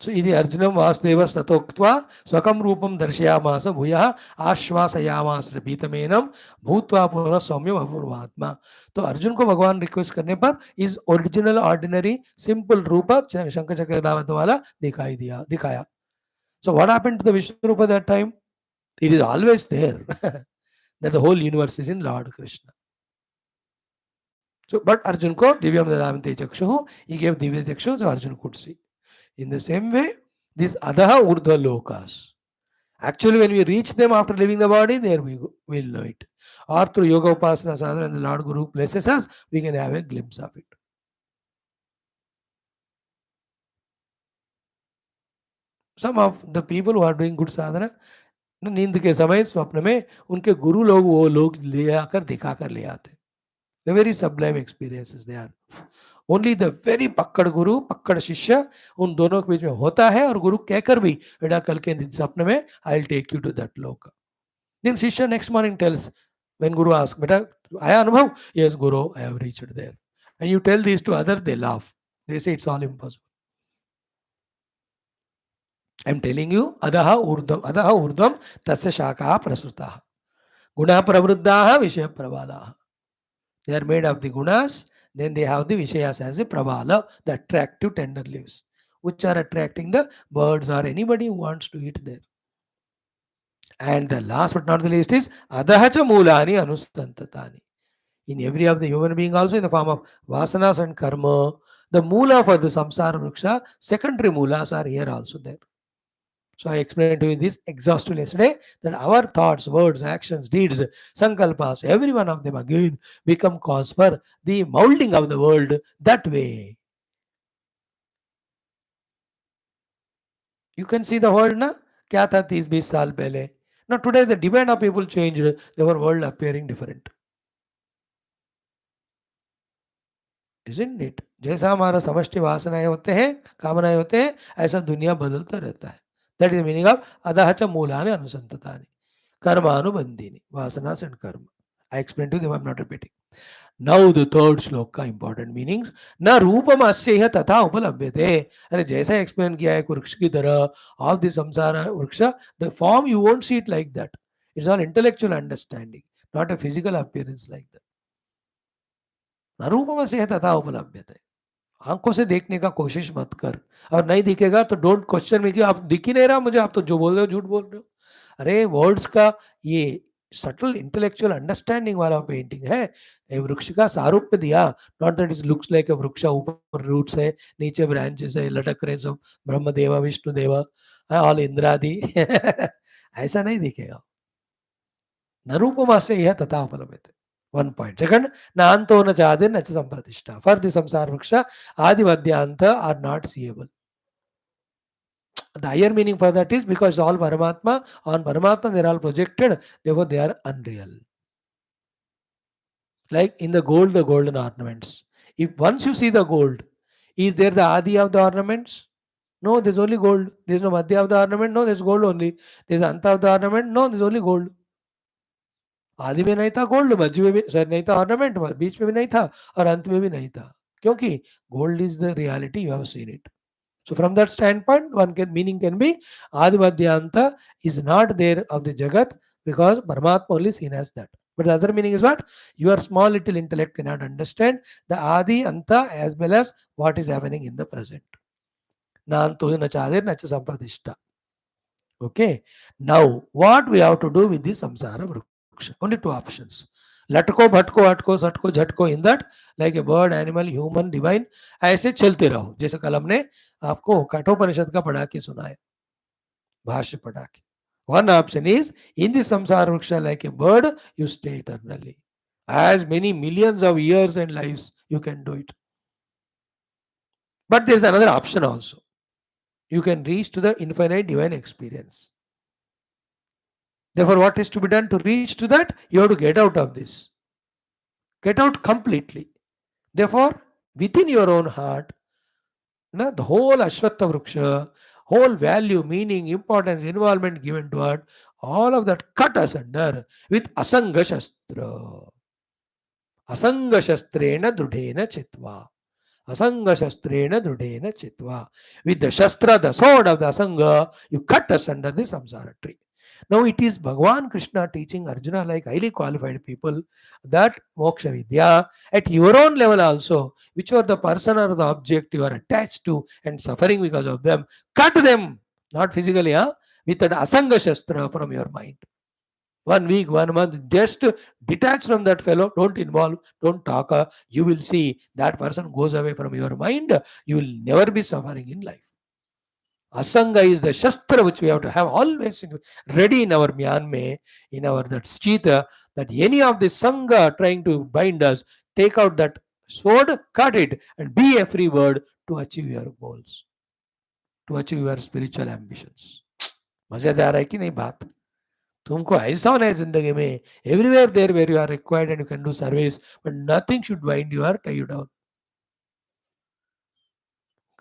So इति अर्जुनं वासुदेवः ततोक्त्वा स्वकं रूपं दर्शयामास भूयः आश्वासयामास पीतमेनं भूत्वा पुनः सौम्यम् अपूर्वात्मा. तो अर्जुन को भगवान request करने पर इस ओरिजिनल ऑर्डिनरी सिंपल रूप शंख चक्र दावत वाला दिखाया. So what happened to the Vishwarupa that time? It is always there. That the whole universe is in Lord Krishna. So but Arjun ko divyam dadamite chakshuhu, he gave divya chakshu so Arjun could see. In the same way, these adaha urdhva lokas. Actually, when we reach them after leaving the body, there we will know it. Or through yoga upasana sadhana and the Lord Guru blesses us, we can have a glimpse of it. Some of the people who are doing good sadhana, नींद के समय स्वप्न में उनके गुरु लोग वो लोग ले आकर दिखा कर ले आते. The very sublime experiences they are. Only the very पक्कड़ गुरु पक्कड़ शिष्य उन दोनों के बीच में होता है और गुरु कहकर भी बेटा कल के सपने में I'll take you to that लोक. Then शिष्य next morning tells when guru asks बेटा आया अनुभव? Yes guru, I have reached there. And you tell these to others, they laugh. They say it's all impossible. I'm telling you अधः ऊर्ध्वं तस्य शाखाः प्रसृताः गुणाः प्रवृद्धाः विषय प्रबालाः. They are made of the gunas, then they have the vishayas as a pravala, the attractive tender leaves, which are attracting the birds or anybody who wants to eat there. And the last but not the least is adahacha mulani anustantatani. In every of the human being also in the form of vasanas and karma, the mula for the samsara vriksha, secondary mulas are here also there. So I explained to you this exhaustively yesterday that our thoughts, words, actions, deeds, sankalpas, every one of them again become cause for the molding of the world that way. You can see the world na? क्या था 30-20 साल पहले. Now today the demand of people changed, their world appearing different. Isn't it? जैसा हमारा समष्टि वासनाएं होते हैं, कामनाएं होते हैं, ऐसा दुनिया बदलता रहता है. That is the meaning of adahacha mulani anusantatani. Karma anubandhini. Vasanas and karma. I explained to them, I'm not repeating. Now the third shloka, important meanings. Na rupam asya tatha upalabhyate. अरे जैसा explain किया है वृक्ष की तरह of the samsara vriksha, the form you won't see it like that. It's all intellectual understanding, not a physical appearance like that. Na rupam asya tatha upalabhyate. आंखों से देखने का कोशिश मत कर, और नहीं दिखेगा तो डोंट क्वेश्चन में कि आप दिख ही नहीं रहा मुझे, आप तो जो बोल रहे हो झूठ बोल रहे हो. अरे वर्ड्स का ये सटल इंटेलेक्चुअल अंडरस्टैंडिंग वाला पेंटिंग है. वृक्ष का सारूप्य दिया, not that is looks like अ वृक्ष, ऊपर रूट्स है, नीचे ब्रांचेस है, लटक रहे सब ब्रह्म देवा विष्णु देवा ऑल इंद्रादि. ऐसा नहीं दिखेगा. नरूपमा से यह तथा उपलब्ध. One point. Second, na anto na chadir na cha sampratishtha. For the samsara vriksha, adi madhyanta are not seeable. The higher meaning for that is because all Paramatma, on Paramatma they are all projected, therefore they are unreal. Like in the gold, the golden ornaments. If once you see the gold, is there the Adi of the ornaments? No, there's only gold. There's no Madhya of the ornament. No, there's gold only. There's Anta of the ornament. No, there's only gold. आदि में नहीं था gold, मध्य में भी sir नहीं था ornament, बीच में भी नहीं था और अंत में भी नहीं था, क्योंकि gold is the reality, you have seen it. So from that standpoint, one can meaning can be Adi Madhyanta is not there of the Jagat because Paramatma only seen as that. But the other meaning is what? Your small little intellect cannot understand the Adi Anta as well as what is happening in the present. Nanto na chadir na cha sampradishta. Okay. Now, what we have to do with the samsara vriksha? Only two options. लटको भटको अटको सटको झटको in that like a bird animal human divine, ऐसे चलते रहो, जैसे कल हमने आपको कठोपनिषद का पढ़ा के सुनाया, भाष्य पढ़ा के. One option is in the samsara vriksha like a bird you stay eternally, as many millions of years and lives you can do it. But there is another option also, you can reach to the infinite divine experience. Therefore, what is to be done to reach to that? You have to get out of this. Get out completely. Therefore, within your own heart, the whole Ashwatha Vriksha, whole value, meaning, importance, involvement given to it, all of that cut asunder with Asanga Shastra. Asanga Shastrena Drudhena Chitva. Asanga Shastrena Drudhena Chitva. With the Shastra, the sword of the Asanga, you cut asunder the samsara tree. Now it is Bhagavan Krishna teaching Arjuna, like highly qualified people, that moksha vidya at your own level also, which are the person or the object you are attached to and suffering because of them, cut them, not physically, with an asanga shastra from your mind. 1 week, 1 month, just detach from that fellow, don't involve, don't talk. You will see that person goes away from your mind, you will never be suffering in life. Asanga is the Shastra which we have to have always ready in our Myanmar, in our that Geetha, that any of the Sangha trying to bind us, take out that sword, cut it, and be a free word to achieve your goals, to achieve your spiritual ambitions. मजेदार है कि नहीं बात? तुमको ऐसा होना है जिंदगी में, everywhere there where you are required and you can do service, but nothing should bind you or tie you down.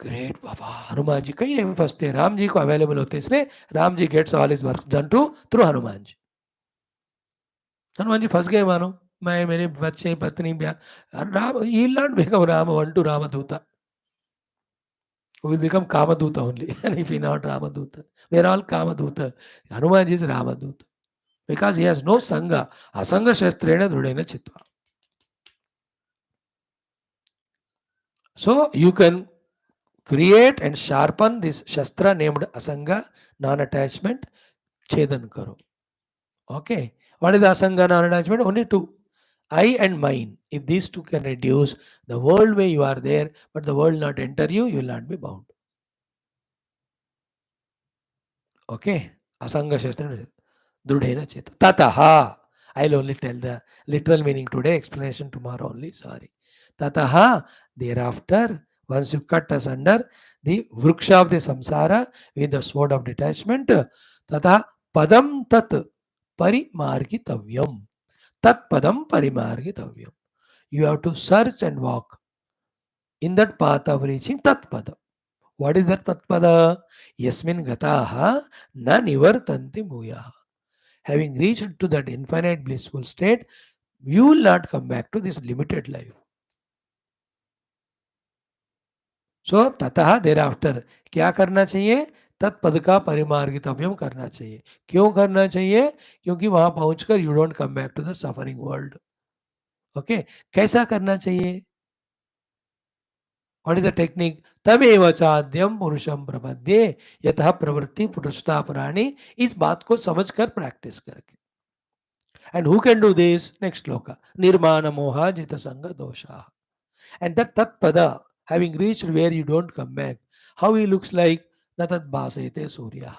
Great बाबा, हनुमान जी कहीं नहीं फंसते, राम जी को अवेलेबल होते, इसलिए Ram ji gets all his work done to through Hanuman ji. Hanuman ji फंस गए मानो, मैं मेरे बच्चे पत्नी Ram he not become Ram one to Ramduta, will become Kamaduta only. And if he not Ramaduta, we are all Kamaduta. Hanuman is Ramaduta because he has no Sangha. Asanga Shastrena Drudena Chitva. So you can create and sharpen this Shastra named Asanga, non-attachment, Chedan Karo. Okay. What is the Asanga non-attachment? Only two. I and mine. If these two can reduce, the world where you are there, but the world not enter you, you will not be bound. Okay. Asanga Shastra Drudhena Cheta. Tataha. I'll only tell the literal meaning today, explanation tomorrow only. Sorry. Tataha. Thereafter, once you cut asunder the vriksha of the samsara with the sword of detachment, tataha padam tat parimargitavyam. Tat padam parimargitavyam. You have to search and walk in that path of reaching tat padam. What is that tat pada? Yasmin gataha na nivartanti bhuyaha. Having reached to that infinite blissful state, you will not come back to this limited life. So, ततः thereafter क्या करना चाहिए? तत्पद का परिमार्गितव्यम करना चाहिए. क्यों करना चाहिए? क्योंकि वहां पहुंचकर you don't come back to the suffering world. Okay? कैसा करना चाहिए? What is the technique? तमेव चाद्यम पुरुषम प्रपद्ये यतः प्रवृत्ति पुरुषता प्राणी. इस बात को समझकर प्रैक्टिस करके. And who can do this? Next sloka. Nirmana moha jita sanga dosha. And that tat pada, having reached where you don't come back, how he looks like? Natat bhasete surya.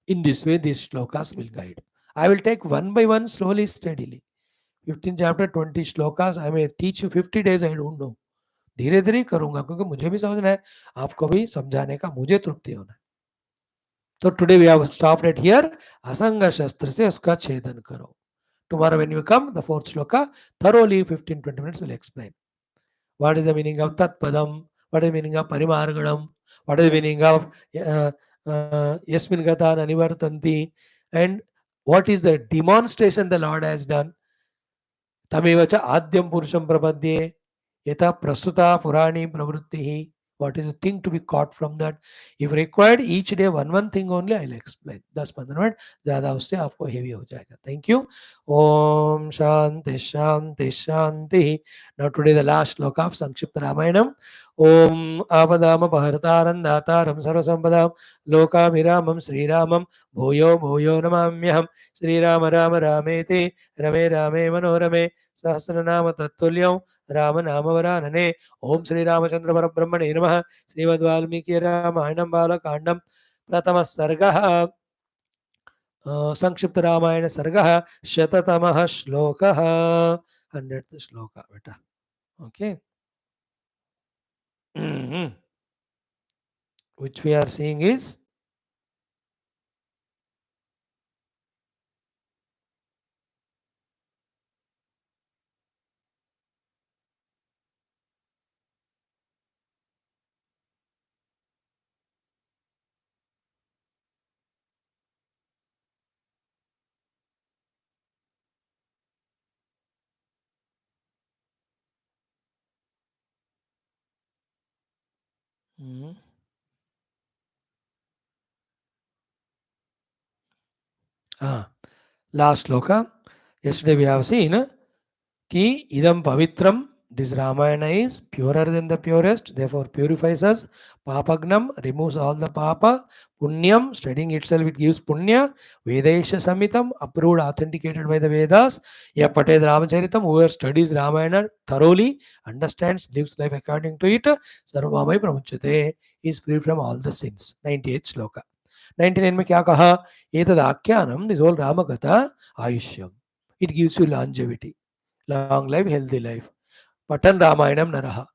In this way, these shlokas will guide. I will take one by one, slowly, steadily. 15 chapter, 20 shlokas. I may teach you 50 days, I don't know. धीरे धीरे करूंगा क्योंकि मुझे भी समझना है, आपको भी समझाने का मुझे तृप्ति होना है. So today we have stopped it here. Asanga Shastra se uska chedan karo. Tomorrow when you come, the fourth sloka, thoroughly 15-20 minutes will explain. What is the meaning of Tat Padam? What is the meaning of Parimarganam? What is the meaning of Yasmin Gata Nanivartanti? And what is the demonstration the Lord has done? तमेव च आद्यं पुरुषं प्रपद्ये यथा प्रस्तुता पुराणी प्रवृत्तिः. What is the thing to be caught from that? If required, each day one thing only I'll explain. 10-15 minute ज़्यादा उससे आपको हेवी हो जाएगा. Thank you. Om Shanti Shanti Shanti. Now today the last sloka of Sankshipta Ramayanam. Om Avadama Bharataram Dataram Sarvasampadam Lokamiramam Sriramam Bhoyo Bhoyo Namamyaham Sri Rama Rama Ramete Rame Rame Manorame सहस्रनाम तत्तुल्यं रामनामवरानने. ओम श्री रामचंद्र परब्रह्मणे नमः. श्रीमद् वाल्मीकि रामायणं बालकांडं प्रथम सर्गः. संक्षिप्त रामायण सर्गः शततमः श्लोकः. 100th श्लोक बेटा. Okay. Which we are seeing is last sloka. Yesterday we have seen Ki idam pavitram, this Ramayana is purer than the purest, therefore purifies us. Papagnam removes all the papa. Punyam, studying itself, it gives punya. Vedesha Samitam, approved, authenticated by the Vedas. Yapate Ramacharitam, whoever studies Ramayana thoroughly, understands, lives life according to it. Sarvamai Pramuchate, is free from all the sins. 98th sloka. 99 में क्या कहा? एतद आख्यानम, this whole Rama Katha, Ayushyam. It gives you longevity. Long life, healthy life. Patan Ramayanam Naraha.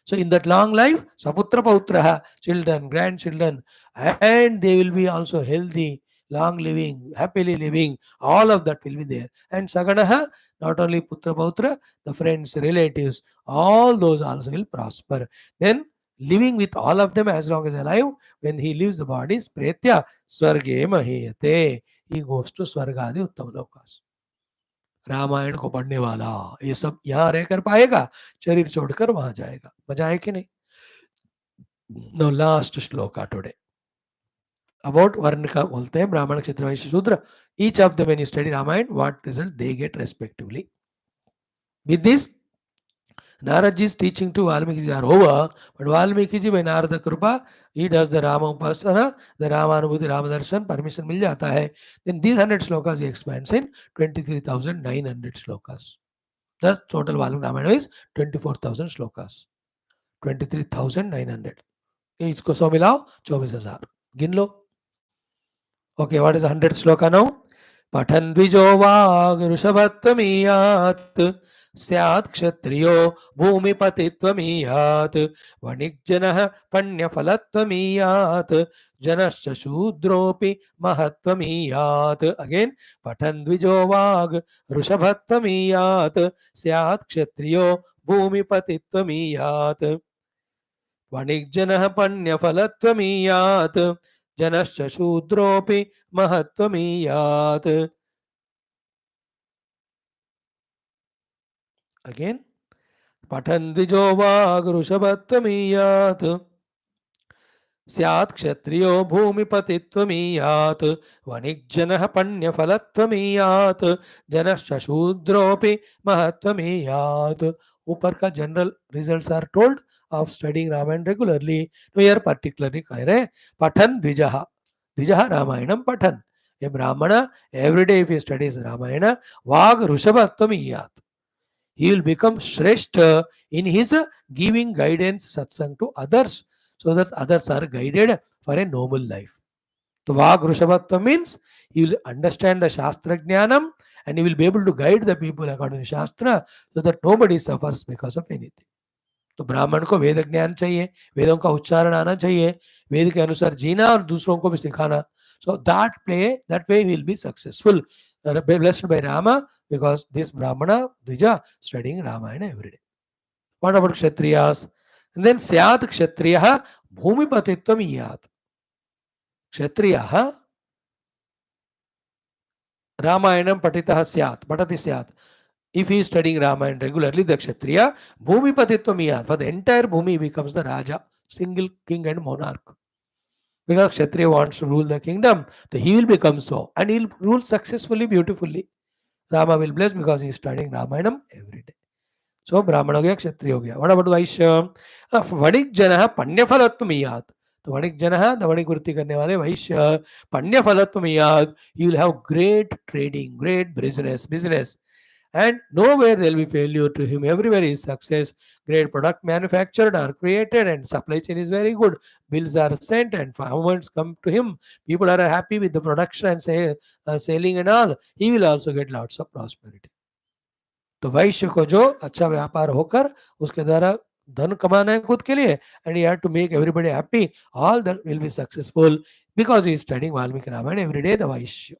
So in that long life, Saputra Pautraha, children, grandchildren, and they will be also healthy, long living, happily living, all of that will be there. And Saganaha, not only Putra Pautra, the friends, relatives, all those also will prosper. Then living with all of them as long as alive, when he leaves the body, Pretya Swarge Maheyate, he goes to Swargadi Uttama. Ramayan को पढ़ने वाला ये सब यहाँ रहकर पाएगा, शरीर छोड़कर वहां जाएगा. मजा है कि नहीं? No last shloka today about varna का बोलते हैं Brahman Kshatriya Vaishya Shudra. Each of the when you study Ramayana what result they get respectively. With this Naradji's teaching to Valmiki are over, but Valmiki ji by Narada Kripa, he does the Rama Upasana, the Rama Anubhuti, Rama Darshan, permission mil jata hai. Then these 100 slokas he expands in 23,900 slokas. The total volume Ramayana is 24,000 slokas. 23,900. इसको 100 मिलाओ 24,000. गिन लो. Okay, what is the 100th sloka now? पठन् द्विजो वाग् ऋषभत्वमीयात् स्यात् क्षत्रियो भूमिपतित्वमीयात् वणिक्जनः पण्यफलत्वमीयात् जनश्च शूद्रोऽपि महत्वमीयात्. Again, पठन् द्विजो वाग् ऋषभत्वमीयात् स्यात् क्षत्रियो भूमिपतित्वमीयात् वणिक्जनः पण्यफलत्वमीयात् जनश्च शूद्रोऽपि महत्वमीयात्. Again, पठन् द्विजो वाग् ऋषभत्वमीयात् स्यात् क्षत्रियो भूमिपतित्वमीयात् वणिक्जनः पण्यफलत्वमीयात् जनश्च शूद्रोऽपि महत्वमीयात्. ऊपर का general results are told of studying Ramayana regularly. तो here particularly कह रहे पठन द्विजः. द्विजः रामायणम पठन. A brahmana every day if he studies Ramayana, वाग ऋषभत्वमीयात्, he will become Shrestha in his giving guidance satsang to others, so that others are guided for a noble life. So Vag Rushavatva means he will understand the Shastra Jnanam and he will be able to guide the people according to Shastra, so that nobody suffers because of anything. तो ब्राह्मण को वेद ज्ञान चाहिए, वेदों का उच्चारण आना चाहिए, वेद के अनुसार जीना और दूसरों को भी सिखाना. So that way we will be successful. Blessed by Rama, because this Brahmana Dvija studying Ramayana every day. What about Kshatriyas? And then Syat Kshatriyaha Bhumipatitvam Iyat. Kshatriyaha Ramayanam Patitah Syat. Patati Syat. If he is studying Ramayana regularly, the Kshatriya, Bhumipatitvam Iyat. For the entire Bhumi becomes the Raja, single king and monarch. Because Kshatriya wants to rule the kingdom, so he will become so. And he will rule successfully, beautifully. Rama will bless because he is studying Ramayanam every day. So Brahmana हो गया, क्षत्रिय हो गया. What about Vaishya? वणिक जनः पण्यफलत्वमियात्. तो वणिक जनः, the वणिक वृत्ति करने वाले वैश्य, पण्यफलत्वमियात्. You will have great trading, great business. And nowhere there will be failure to him. Everywhere is success. Great product manufactured or created, and supply chain is very good. Bills are sent and farmers come to him. People are happy with the production and selling and all. He will also get lots of prosperity. तो वैश्य को जो अच्छा व्यापार होकर उसके द्वारा धन कमाना है खुद के लिए, and you have to make everybody happy, all that will be successful because he is studying Valmiki Ramayana every day, the Vaishya.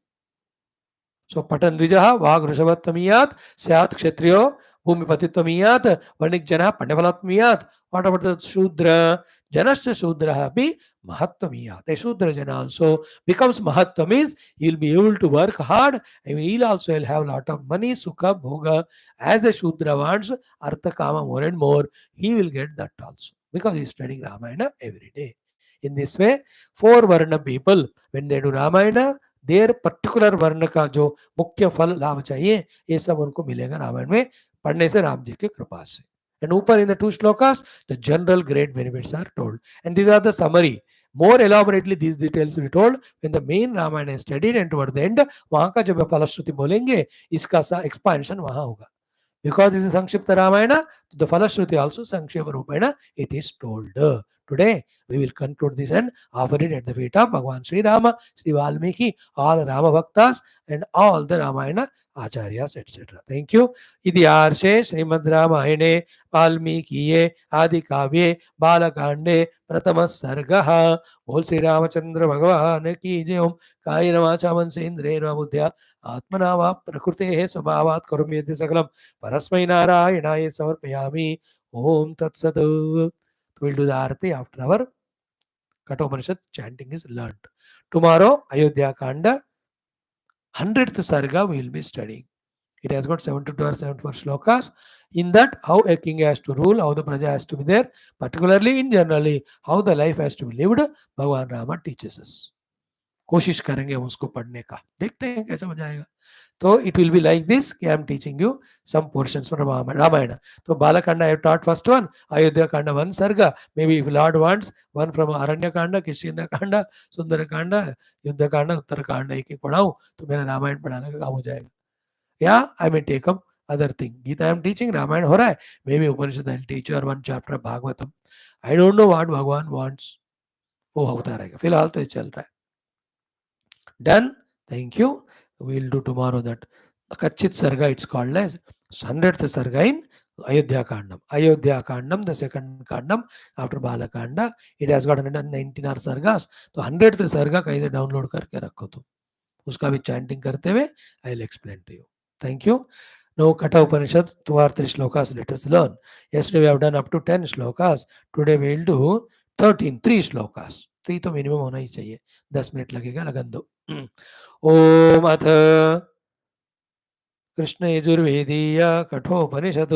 So patan dvijaha vag rishavattamiyat syat kshatriyo bhumipatittamiyat vanik janah pandavalatmiyat. What about the Shudra? Janasya Shudra be mahattamiyat. A Shudra Jana also becomes mahatma, means he will be able to work hard. I mean, he'll also will have a lot of money, sukha, bhoga. As a Shudra wants artha kama more and more, he will get that also because he is studying Ramayana every day. In this way, 4 Varna people, when they do Ramayana, there particular वर्ण का जो मुख्य फल लाभ चाहिए ये सब उनको मिलेगा रामायण में पढ़ने से राम जी की कृपा से. And upper in the 2 shlokas, the general great benefits are told. And these are the summary. More elaborately, these details will be told when the main Ramayana is studied, and toward the end, वहाँ का जब फलश्रुति बोलेंगे, इसका सा expansion वहाँ होगा. Because this is Sankshipta Ramayana, the Falashruti also Sankshepa Rupena, it is told. Today, we will conclude this and offer it at the feet of Bhagavan Sri Rama, Sri Valmiki, all Rama Bhaktas, and all the Ramayana Acharyas, etc. Thank you. Idiarshe Srimad Ramayane Valmikiye Adi Kavye Balakande Pratama Sargaha. Bol Sri Ramachandra Bhagavan ki jai. Om Kayena Vacha Mansendrena Buddhya Atmanava Prakrutehe Swabhavat Karume Sakalam Parasmai Narayanaye Samarpayami. Om Tat Sat. We'll do the Arati after our Kathopanishad chanting is learned. Tomorrow, Ayodhya Kanda, 100th Sarga we will be studying. It has got 72 or 74 shlokas. In that, how a king has to rule, how the praja has to be there, particularly in generally, how the life has to be lived, Bhagavan Rama teaches us. कोशिश करेंगे हम उसको पढ़ने का, देखते हैं कैसे हो जाएगा. So it will be like this. I am teaching you some portions from Ramayana. So Balakanda I have taught first one, Ayodhya Kanda 1 Sarga. Maybe if Lord wants, one from Aranya Kanda, Kishkinda Kanda, Sundara Kanda, Yuddha Kanda, Uttara Kanda, एक एक पढ़ाऊँ तो मेरा रामायण पढ़ाने का काम हो जाएगा. Yeah, I may take up other thing. Geetha I am teaching, Ramayana हो रहा है. Maybe Upanishad I will teach you or one chapter of Bhagavatam. I don't know what Bhagwan wants. वो होता रहेगा. फिलहाल तो ये चल रहा है. Done. Thank you. We will do tomorrow that. Kachit Sarga it's called as 100th Sarga in Ayodhya Kandam. Ayodhya Kandam, the second Kandam after Balakanda. It has got 119 or Sargas. So 100th Sarga कैसे download करके रखो तुम. उसका भी chanting करते हुए I will explain to you. Thank you. Now Katha Upanishad 2 or 3 shlokas let us learn. Yesterday we have done up to 10 shlokas. Today we will do 3 shlokas. 3 तो minimum होना ही चाहिए. 10 मिनट लगेगा, लगन दो. ओम अथ कृष्ण यजुर्वेदीय कठोपनिषत्.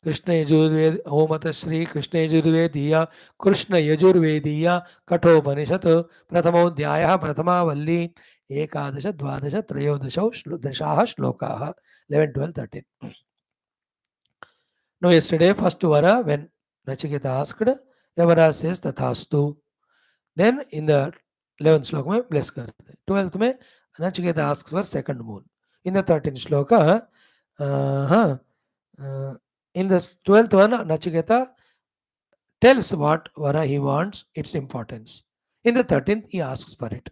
कृष्ण यजुर्वेद ओम अथ श्री कृष्ण यजुर्वेदीय कृष्ण यजुर्वेदीय कठोपनिषत् प्रथमोऽध्यायः प्रथमावल्ली एकादश द्वादश त्रयोदशौ दशाः श्लोकाः 11 12 13. Now yesterday first vara when Nachiketa asked, Yavaraj says tathastu. Then in the 11th shloka में bless करते. 12th में Nachiketa asks for second moon. In the 13th shloka In the 12th one, Nachiketa tells what vara he wants, its importance. In the 13th, he asks for it.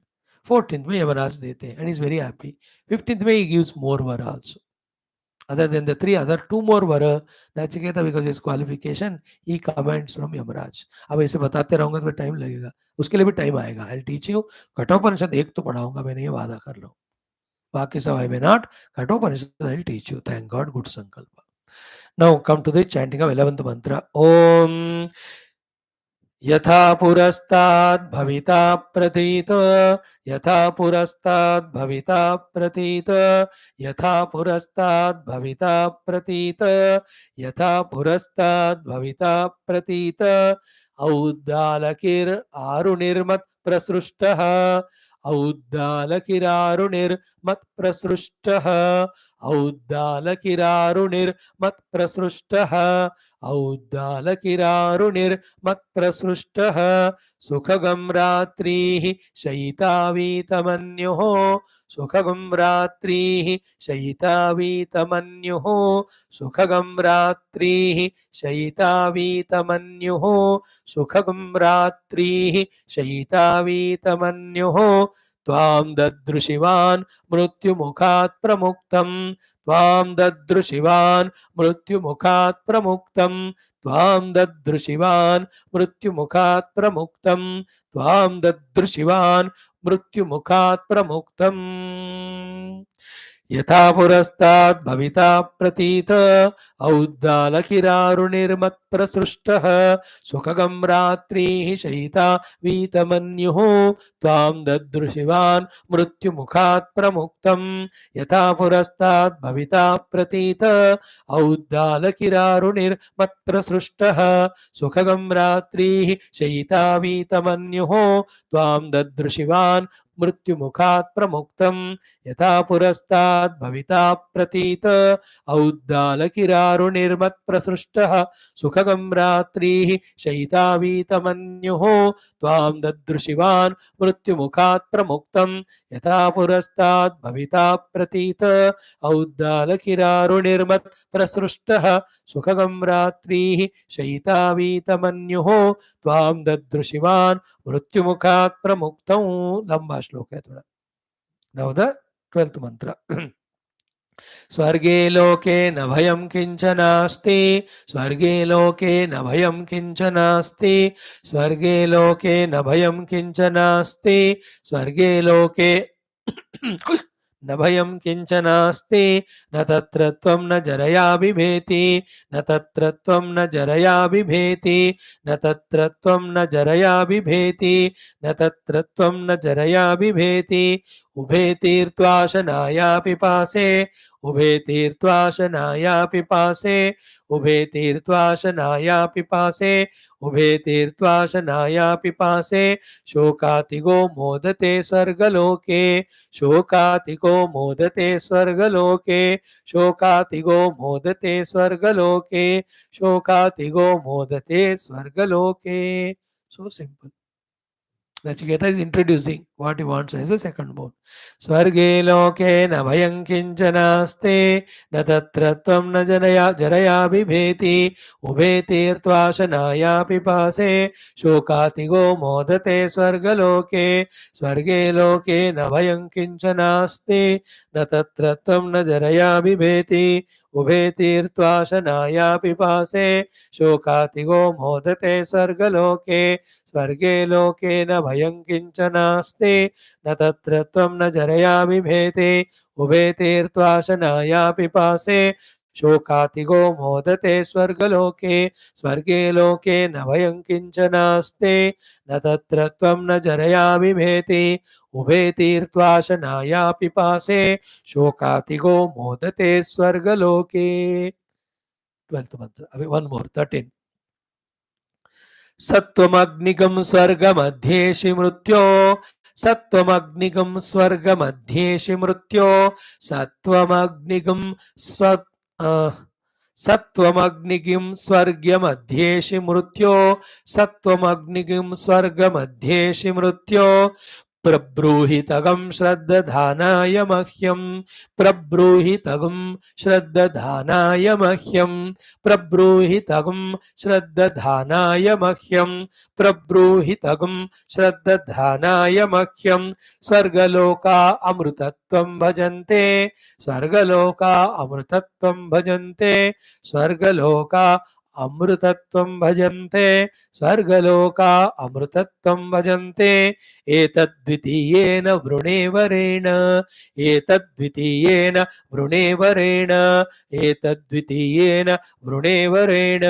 14th, mein Yamaraj dete, and he's very happy. 15th, he gives more vara also. Other than the three, other two more vara, Nachiketa, because his qualification, he commands from Yamaraj. अब ऐसे बताते रहूंगा तो time लगेगा, उसके लिए भी time आएगा. I'll teach you. कठोपनिषद एक तो पढ़ाऊंगा, मैंने ये वादा कर लो. बाकी सब I may not. Kathopanishad I'll teach you. Thank God, good sankalpa. Now come to the chanting of 11th mantra. Om यथा पुरस्ताद् भविता प्रतीत, यथा पुरस्ताद् भविता प्रतीत, यथा पुरस्ताद् भविता प्रतीत, यथा पुरस्ताद् भविता प्रतीत. औद्दालकिर् आरुणिर्मत् प्रसृष्टः, औद्दालकिरारुणिर्मत् प्रसृष्टः, औद्दालकिरारुणिर्मत् प्रसृष्टः, औद्दालकिरारुणिर्मत्प्रसृष्टः. सुखगं रात्रिः शयितावीतमन्युः, सुखगं रात्रिः शयितावीतमन्युः, सुखगं रात्रिः शयितावीतमन्युः, सुखगं रात्रिः शयितावीतमन्युः. त्वां ददृशिवान् मृत्युमुखात् प्रमुक्तं, त्वां ददृशिवान् मृत्युमुखात् प्रमुक्तं, त्वां ददृशिवान् मृत्युमुखात् प्रमुक्तं, त्वां ददृशिवान् मृत्युमुखात् प्रमुक्तम्. यथा पुरस्ताद् भविता प्रतीत, औद्दालकिरारुणिर्मत्प्रसृष्टः. सुखगं रात्रिः शयिता वीतमन्युः, त्वां ददृशिवान् मृत्युमुखात् प्रमुक्तं. यथा पुरस्ताद् भविता प्रतीत, औद्दालकिरारुणिर्मत्प्रसृष्टः. सुखगं रात्रिः शयिता वीतमन्युः, त्वां ददृशिवान् मृत्युमुखात् प्रमुक्तं. यथा पुरस्ताद् भविता प्रतीत, औद्दालकिरारुणिर्मत्प्रसृष्टः. सुखगं रात्रिः शयितावीतमन्युः, त्वां ददृशिवान् मृत्युमुखात् प्रमुक्तं. यथा पुरस्ताद् भविता प्रतीत, औद्दालकिरारुणिर्मत्प्रसृष्टः. सुखगं रात्रिः शयितावीतमन्युः, त्वां ददृशिवान् मृत्युमुखात् प्रमुक्तौ. लंबा श्लोक है थोड़ा. Now the 12th mantra. स्वर्गे लोके न भयं किंचनास्ति, स्वर्गे लोके न भयं किंचनास्ति, स्वर्गे लोके न भयं किंचनास्ति, स्वर्गे लोके न भयं किंचनास्ति. न तत्र त्वं न जरया बिभेति, न तत्र त्वं न जरया बिभेति, न तत्र त्वं न जरया बिभेति, न तत्र त्वं न जरया बिभेति. उभे तीर्त्वाशनाया पिपासे, उभे तीर्त्वाशनाया पिपासे, उभे तीर्त्वाशनाया पिपासे, उभे तीर्त्वाशनाया पिपासे. शोकातिगो मोदते स्वर्गलोके, शोकातिगो मोदते स्वर्गलोके, शोकातिगो मोदते स्वर्गलोके, शोकातिगो मोदते स्वर्गलोके. So simple. Nachiketa is introducing what he wants as a second mode. Swarge loke na bhayam kinchanaste, na tatra tvam na jaraya bibheti, ubhe tirtvashanaya pipase, shokatigo modate swargaloke, swarge loke na bhayam kinchanaste, na tatra tvam na jaraya bibheti, ubhe tirtvashanaya pipase, shokatigo modate swargaloke, स्वर्गे लोके न भयं किंचनास्ति, न तत्र त्वं न जरया बिभेति. उभे तीर्त्वाशनाया पिपासे, शोकातिगो मोदते स्वर्गलोके, स्वर्गे लोके न भयं किंचनास्ति, न तत्र त्वं न जरया बिभेति. उभे तीर्त्वाशनाया पिपासे, शोकातिगो मोदते स्वर्गलोके. 12th mantra. अभी one more, 13. सत्वमग्निगं स्वर्गमध्येषि मृत्यो, सत्वमग्निगं स्वर्गमध्येषि मृत्यो, सत्वमग्निगं सत्वमग्निगं स्वर्गमध्येषि मृत्यो, सत्वमग्निगं स्वर्गमध्येषि मृत्यो. प्रब्रूहितगं श्रद्दधानाय मह्यं प्रब्रूहितगं श्रद्दधानाय मह्यं प्रब्रूहितगं श्रद्दधानाय मह्यं प्रब्रूहितगं श्रद्दधानाय मह्यं स्वर्गलोका अमृतत्वं भजन्ते स्वर्गलोका अमृतत्वं भजन्ते स्वर्गलोका अमृतत्वं भजन्ते स्वर्गलोका अमृतत्वं भजन्ते एतद्वितीयेन वृणेवरेण एतद्वितीयेन वृणेवरेण एतद्वितीयेन वृणेवरेण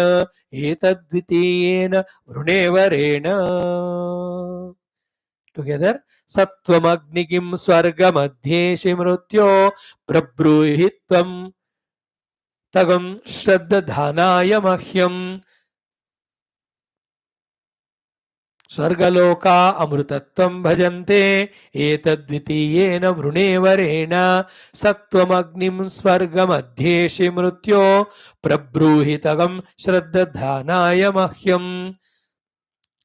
एतद्वितीयेन वृणेवरेण टुगेदर सत्वमग्निगिं स्वर्गमध्येशि मृत्यो प्रब्रूहित्वं तगं श्रद्दधानाय मह्यं स्वर्गलोका अमृतत्वं भजन्ते एतद्वितीयेन वृणेवरेण सत्वमग्निं स्वर्गमध्येशि मृत्यो प्रब्रूहितगं श्रद्दधानाय मह्यं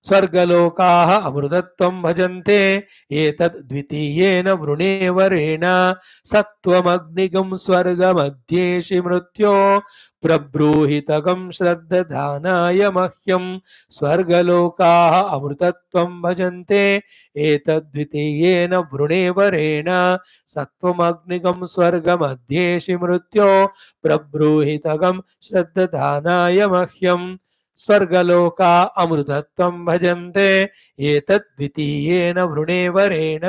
स्वर्गलोकाः अमृतत्वं भजन्ते एतद्वितीयेन वृणेवरेण सत्वमग्निगं स्वर्गमध्येशि मृत्यो प्रब्रूहितगं श्रद्दधानाय मह्यं स्वर्गलोकाः अमृतत्वं भजन्ते एतद्वितीयेन वृणेवरेण सत्वमग्निगं स्वर्गमध्येशि मृत्यो प्रब्रूहितगं श्रद्दधानाय मह्यं स्वर्गलोका अमृतत्वं भजन्ते एतद्वितीयेन वृणेवरेण।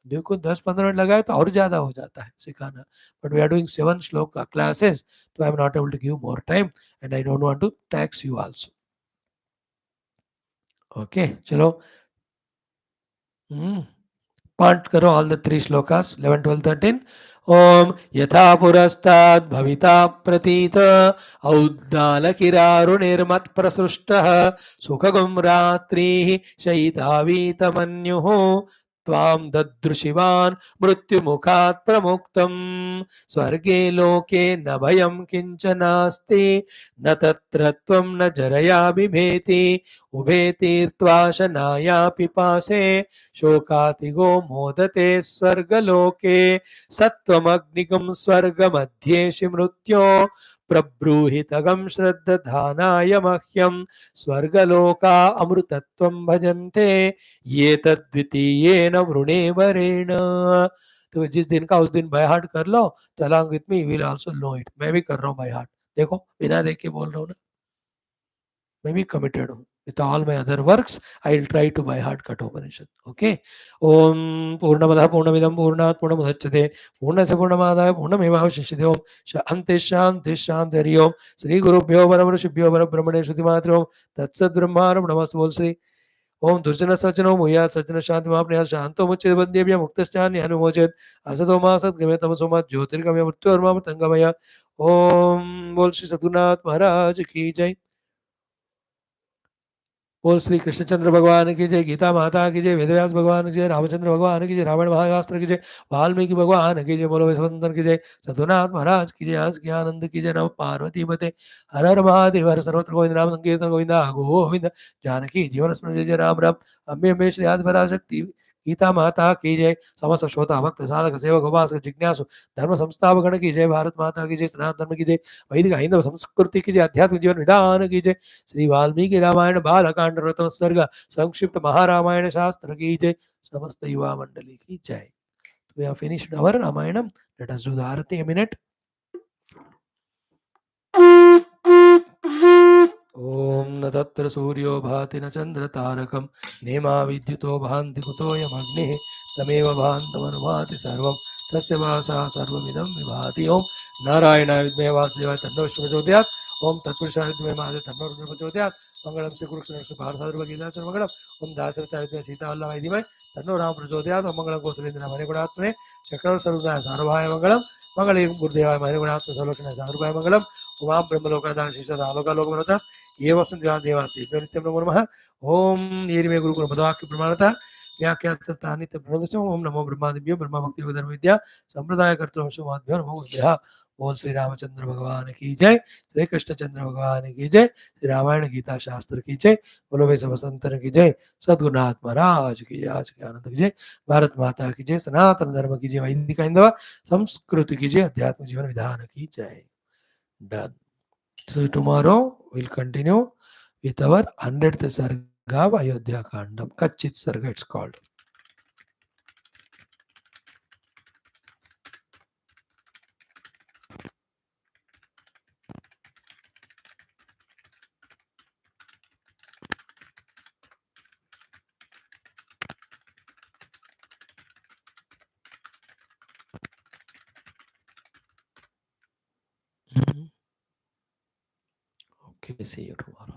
देखो 10-15 मिनट लगाए तो और ज्यादा हो जाता है सिखाना, but we are doing 7 shloka classes, तो I am not able to give more time and I don't want to tax you also. Okay चलो पाठ करो ऑल द 3 श्लोकास 11, 12, 13। ओम यथा पुरस्ताद् भविता प्रतीत औद्दालकिरारुणिर्मत्प्रसृष्टः सुखगं रात्रिः शयितावीतमन्युः त्वां ददृशिवान् मृत्युमुखात् प्रमुक्तं स्वर्गे लोके न भयं किञ्चनास्ति न तत्र त्वं न जरया बिभेति उभे तीर्त्वा शनाया पिपासे शोकातिगो मोदते स्वर्गलोके सत्वमग्निगं स्वर्गमध्येशि मृत्यो प्रब्रूहितगं श्रद्दधानाय मह्यं स्वर्गलोका अमृतत्वं भजन्ते ये तद्वितीयेन वृणेवरेण। तो जिस दिन का उस दिन बाय हार्ट कर लो, तो along with me will also know it. मैं भी कर रहा हूँ बाय हार्ट, देखो बिना देख के बोल रहा हूँ ना, मैं भी कमिटेड हूँ। With all my other works, I will try to by heart Kathopanishad. Okay. Om Purnamada Purnamidam Purnat Purnamudachyate Purnasya Purnamadaya Purnamevavashishyate Om Shanti Shanti Shanti Hari Om Sri Guru Bhyo Parabrahmane Parabrahmane Shruti Matra Om Tatsat Brahmanam Namaste Bol Sri Om Durjana Sajjano Muyat Sajjana Shanti Mahapnaya Shanto Mucchit Bandhyabhya Muktasthani Anumochet Asato Masat Game Tamasoma Jyotirgamaya Mrityorma Tangamaya Om Bol Sri Sadgunath Maharaj Ki Jai। बोल श्री कृष्णचंद्र भगवान की जय, गीता माता की जय, वेदव्यास भगवान की जय, रामचंद्र भगवान की जय, रामायण महाशास्त्र की जय, वाल्मीकि भगवान की जय, बोलो वैश्वनाथ की जय, सद्गुरुनाथ महाराज की जय, आज की आनंद की जय, नम पार्वती मते हर हर महादेव हर सर्वत्र गोविंद नाम संकीर्तन गोविंदा गोविंद जानकी जीवन स्मरण जय जय राम राम। अम्बे अम्बे श्री आदि पराशक्ति गीता माता की जय, समस्त श्रोता भक्त साधक सेवक उपासक जिज्ञासु धर्म संस्थापक गण की जय, भारत माता की जय, सनातन धर्म की जय, वैदिक हिंदू संस्कृति की जय, आध्यात्मिक जीवन विधान की जय, श्री वाल्मीकि रामायण बालकांड रत्न सर्ग संक्षिप्त महारामायण शास्त्र की जय, समस्त युवा मंडली की जय। We have finished our Ramayanam. Let us do the Arati a minute. ओम न तत्र सूर्यो भाति न चंद्र तारकं नेमा विद्युतो भान्ति कुतोऽयमग्निः तमेव भान्तमनुभाति सर्वं तस्य वासा सर्वमिदं विभाति। ओम नारायणाय विद्महे वासुदेवाय तन्नो विष्णुः प्रचोदयात्। ओम तत्पुरुषाय विद्महे महादेवाय तन्नो रुद्रः प्रचोदयात्। मंगलम श्री कुरुक्षेत्र पार्थाद्रवगीताचर मंगलम ओम दासरथाय विद्महे सीतावल्लभाय धीमहि तन्नो राम प्रचोदयात्। ओम मंगलम कौसलेन्द्राय मणिगुणात्मने चक्रवर्ती सर्वज्ञाय सार्वभौमाय मंगलम मंगले गुरुदेवाय मणिगुणात्मने सर्वलोचनाय सार्वभौमाय मंगलम उमां ब्रह्मलोकादान शीर्षदालोकालोकमनता ये वसुंधरा देवास्ति नित्यं नमो नमः। ओम नीरिमे गुरुकुल पदवाक्य प्रमाणता व्याख्या सप्ताह नित्य प्रणोदशम। ओम नमो ब्रह्मादिभ्यो ब्रह्मा भक्ति धर्म विद्या संप्रदाय कर्तृ समाद्भ्यो नमो बुद्धया। बोल श्री रामचंद्र भगवान की जय, श्री कृष्ण चंद्र भगवान की जय, श्री रामायण गीता शास्त्र की जय, बोलो भाई सब संतन की जय, सद्गुरुनाथ महाराज की जय, आज के आनंद की जय, भारत माता की जय, सनातन धर्म की जय, वैदिक हिंदू संस्कृति की जय, अध्यात्म जीवन विधान की जय. Done. So tomorrow we'll continue with our 100th Sarga of Ayodhya Kandam. Kachit Sarga it's called. Okay, see you tomorrow.